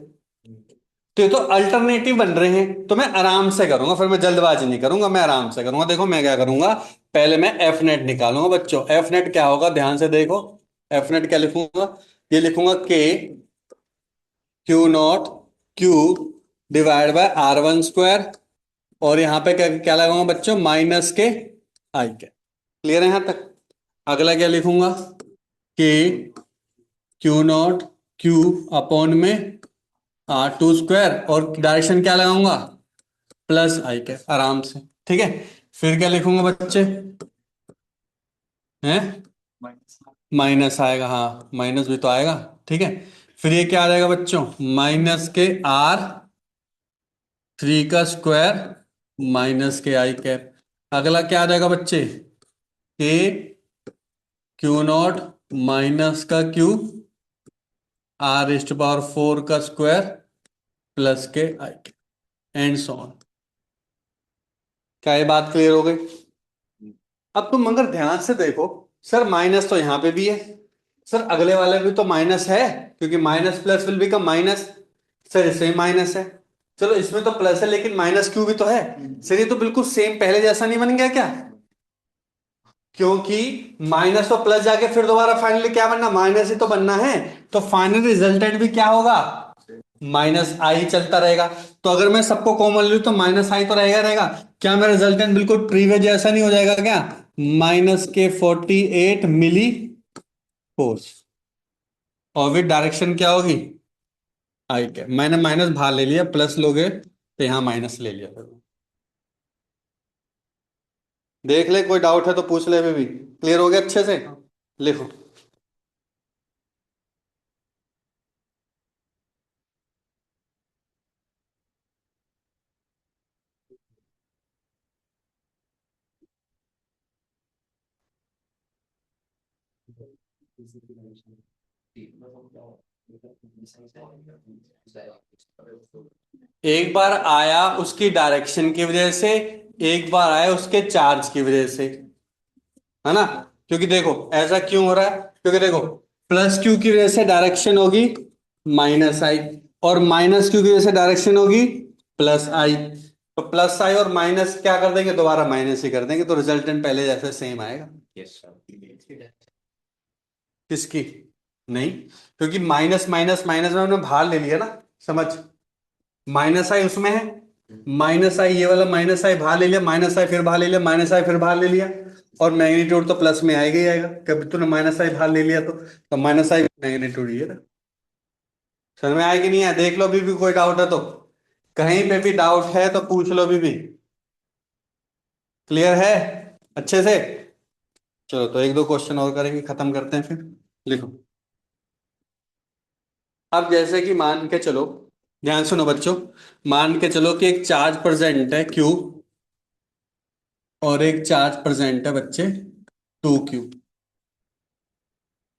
तो ये तो अल्टरनेटिव बन रहे हैं, तो मैं आराम से करूंगा, फिर मैं जल्दबाजी नहीं करूंगा, मैं आराम से करूंगा। देखो मैं क्या करूंगा, पहले मैं एफ नेट निकालूंगा बच्चों। एफ नेट क्या होगा, ध्यान से देखो। एफ नेट क्या लिखूंगा, ये लिखूंगा के Q0 Q /r1²। और यहां पे क्या क्या लगाऊंगा बच्चों, माइनस के आई के। क्लियर है यहां तक। अगला क्या लिखूंगा, के Q0 Q/में R2², और डायरेक्शन क्या लगाऊंगा, प्लस आई के, आराम से, ठीक है। फिर क्या लिखूंगा बच्चे, हैं, माइनस आएगा, हाँ माइनस भी तो आएगा, ठीक है। फिर ये क्या आ जाएगा बच्चों, माइनस के R3 का स्क्वायर माइनस के आई कैप। अगला क्या आ जाएगा बच्चे, के Q0 माइनस का Q R⁴ प्लस के आई कैप, एंड सो ऑन। क्या ये बात क्लियर हो गई। अब तुम अगर ध्यान से देखो, सर माइनस तो यहां पे भी है, सर अगले वाले भी तो माइनस है, क्योंकि minus plus will become minus. Sir इसमें माइनस है, चलो इसमें तो प्लस है लेकिन माइनस क्यू भी तो है। सर ये तो बिल्कुल सेम पहले जैसा नहीं बन गया क्या, क्योंकि माइनस तो प्लस जाके फिर दोबारा फाइनली क्या बनना, माइनस ही तो बनना है। तो फाइनल रिजल्टेंट भी क्या होगा, माइनस आई चलता रहेगा। तो अगर मैं सबको कॉमन लूं तो माइनस आई तो रहेगा रहेगा। क्या मेरा रिजल्टेंट बिल्कुल प्रीवियस जैसा नहीं हो जाएगा क्या, -48 मिली फोर्स, और विद डायरेक्शन क्या होगी, आई के। मैंने माइनस बाहर ले लिया, प्लस लोगे तो यहां माइनस ले लिया। देख ले, कोई डाउट है तो पूछ ले, अभी भी क्लियर हो गया अच्छे से। लिखो। एक बार आया उसकी डायरेक्शन की वजह से, एक बार आया उसके चार्ज की वजह से, है ना। क्योंकि देखो ऐसा क्यों हो रहा है, क्योंकि देखो प्लस क्यू की वजह से डायरेक्शन होगी माइनस आई, और माइनस क्यू की वजह से डायरेक्शन होगी प्लस आई। तो प्लस आई और माइनस क्या कर देंगे, दोबारा माइनस ही कर देंगे, तो रिजल्टेंट पहले जैसे सेम आएगा। किसकी, नहीं, क्योंकि माइनस माइनस माइनस में हमने भार ले लिया ना, समझ। माइनस आई उसमें है, माइनस आई ये वाला माइनस आई बाहर ले लिया, माइनस आई फिर बाहर ले लिया, माइनस आई फिर बाहर ले लिया। और मैग्नीट्यूड तो प्लस में आएगा ही आएगा, कभी तूने माइनस आई बाहर ले लिया तो माइनस आई मैग्नीट्यूड ये ना। समझ में आया कि नहीं है? देख लो अभी भी कोई डाउट है तो, कहीं पे भी डाउट है तो पूछ लो अभी भी। क्लियर है अच्छे से? चलो तो एक दो क्वेश्चन और करेंगे, खत्म करते हैं फिर। लिखो। अब जैसे कि मान के चलो, ध्यान सुनो बच्चों, मान के चलो कि एक चार्ज प्रेजेंट है क्यू और एक चार्ज प्रेजेंट है बच्चे 2Q,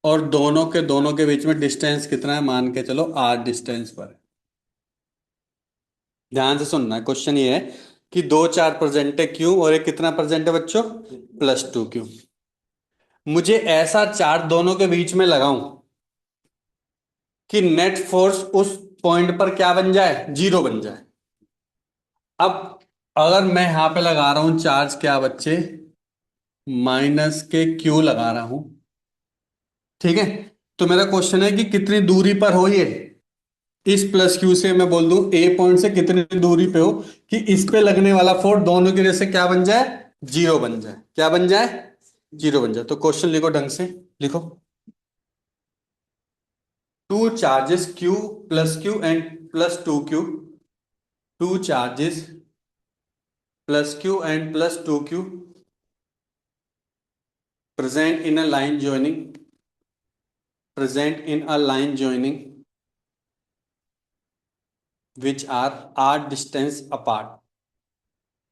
और दोनों के बीच में डिस्टेंस कितना है? मान के चलो R डिस्टेंस पर है। ध्यान से सुनना है, क्वेश्चन ये है कि दो चार्ज प्रेजेंट है Q और एक कितना प्रेजेंट है बच्चों? +2Q। मुझे ऐसा चार्ज दोनों के बीच में लगाऊं कि नेट फोर्स उस पॉइंट पर क्या बन जाए? 0 बन जाए। अब अगर मैं यहां पे लगा रहा हूं चार्ज क्या बच्चे? -Q लगा रहा हूं, ठीक है? तो मेरा क्वेश्चन है कि कितनी दूरी पर हो ये? इस +Q से मैं बोल दूं ए पॉइंट से कितनी दूरी पे हो कि इस पे लगने वाला फोर्स दोनों की वजह से क्या बन जाए? 0 बन जाए। क्या बन जाए? 0 बन जाए। तो क्वेश्चन लिखो ढंग से, लिखो। Two charges Q +Q and +2Q, two charges +Q and +2Q present in a line joining, present in a line joining, which are r distance apart,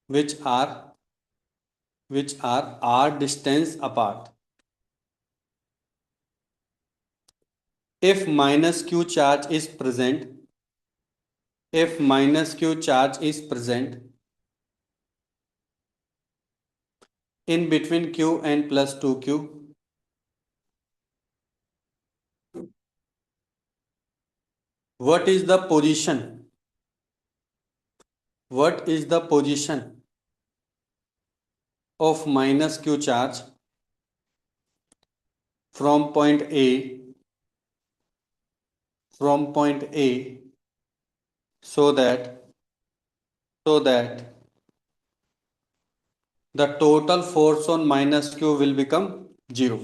which are r distance apart. If -Q charge is present, if -Q charge is present in between Q and +2Q, what is the position, what is the position of -Q charge from point A, from point A, so that the total force on -Q will become 0.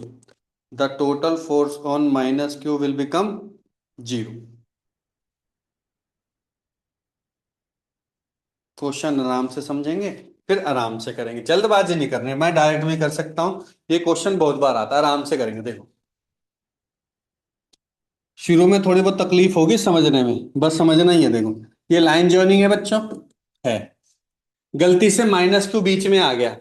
The total force on -Q will become 0. Question आराम से समझेंगे, फिर आराम से करेंगे, जल्दबाजी नहीं करनी। मैं डायरेक्ट भी कर सकता हूं, ये क्वेश्चन बहुत बार आता है। आराम से करेंगे। देखो, शुरू में थोड़ी बहुत तकलीफ होगी समझने में, बस समझना ही है। देखो, ये लाइन जॉइनिंग है बच्चों, है। गलती से -Q बीच में आ गया।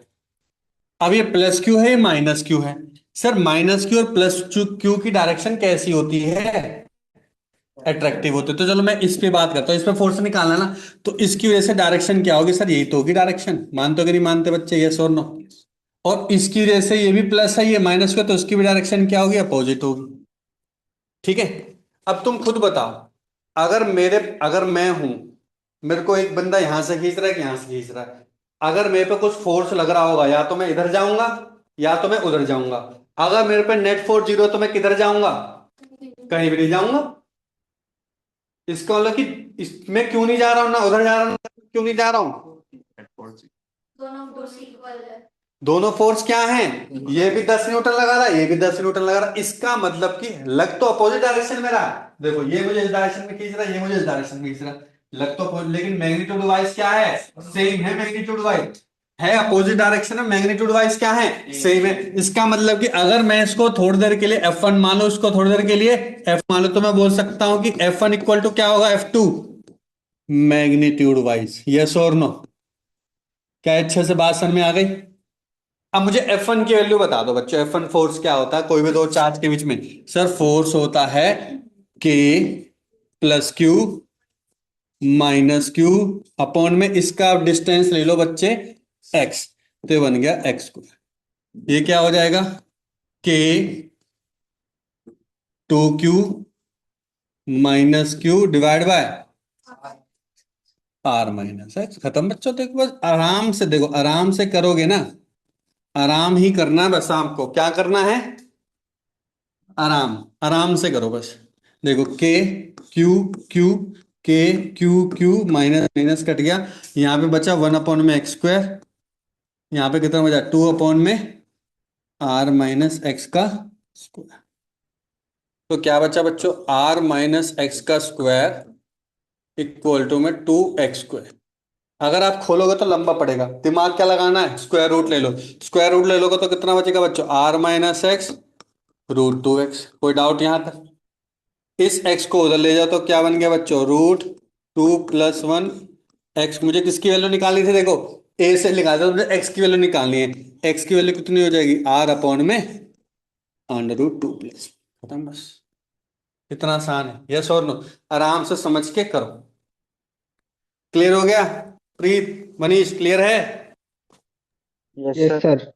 अब ये +Q है, ये -Q है। सर -Q और +Q की डायरेक्शन कैसी होती है? अट्रैक्टिव होते। तो चलो मैं इस पे बात करता हूँ, इस पे फोर्स निकालना ना, तो इसकी वजह से डायरेक्शन क्या होगी? सर यही तो होगी डायरेक्शन। मानते हो कि नहीं मानते बच्चे? यस और नो? और इसकी वजह से ये भी प्लस है, ये माइनस का, तो इसकी भी डायरेक्शन क्या होगी? अपोजिट होगी। ठीक है? अब तुम खुद बताओ, अगर मैं हूं, मेरे को एक बंदा यहां से खींच रहा है कि यहां से खींच रहा है, अगर मेरे पे कुछ फोर्स लग रहा होगा, या तो मैं इधर जाऊंगा या तो मैं उधर जाऊंगा। अगर मेरे पे नेट फोर्स 0 तो मैं किधर जाऊंगा? कहीं भी नहीं जाऊंगा। इसका मतलब कि मैं क्यों नहीं जा रहा हूं? ना उधर जा रहा हूं ना क्यों नहीं जा रहा हूं? दोनों फोर्स इक्वल है। दोनों फोर्स क्या हैं? ये भी 10 न्यूटन लगा रहा है, ये भी 10 न्यूटन लगा रहा है। इसका मतलब कि लग तो अपोजिट डायरेक्शन में रहा है। देखो, ये मुझे इस डायरेक्शन में खींच रहा है, ये मुझे इस डायरेक्शन में खींच रहा है। लग तो लेकिन मैग्नीट्यूड वाइज क्या है? सेम है। मैग्नीट्यूड वाइज है, अपोजिट डायरेक्शन में। मैग्नीट्यूड वाइज क्या है? सेम है। इसका मतलब कि अगर मैं इसको थोड़ी देर के लिए F1 मान लो, इसको थोड़ी देर के लिए F मान लो, तो मैं बोल सकता हूं कि F1 इक्वल टू क्या होगा? F2 magnitude wise. यस और नो? क्या अच्छे से बात समझ में आ गई? अब मुझे F1 की वैल्यू बता दो बच्चों। F1 फोर्स क्या होता है कोई भी दो चार्ज के बीच में? सर फोर्स होता है K +Q -Q अपॉन में इसका डिस्टेंस ले लो बच्चे x, तो ये बन गया x²। ये क्या हो जाएगा? K 2Q -Q divide by R-X। खत्म बच्चों। तो एक बार आराम से देखो, आराम से करोगे ना, आराम ही करना है बस। आपको क्या करना है? आराम आराम से करो बस। देखो, K Q Q K Q Q minus minus cut गया, यहाँ पे बचा 1/x²। यहाँ पे कितना बचा? 2/में आर माइनस एक्स का स्क्वायर। तो क्या बचा बच्चों, आर माइनस एक्स का स्क्वायर इक्वल टू में 2x²। अगर आप खोलोगे तो लंबा पड़ेगा, दिमाग क्या लगाना है, स्क्वायर रूट ले लो। स्क्वायर रूट ले लोगे तो कितना बचेगा बच्चों, are minus x root 2x। कोई डाउट यहां तक? इस x को उधर ले जाओ तो क्या बन गया बच्चों, रूट 2 + 1 x। मुझे किसकी वैल्यू निकालनी थी, देखो a से निकाल दो, मुझे x की वैल्यू निकालनी है। x की वैल्यू कितनी हो जाएगी, r अपॉन में √2 प्लस। खत्म बस। इतना आसान है, यस और नो? आराम से समझ के करो। क्लियर हो गया? प्रीत, मनीष, क्लियर है? Yes yes sir. सर।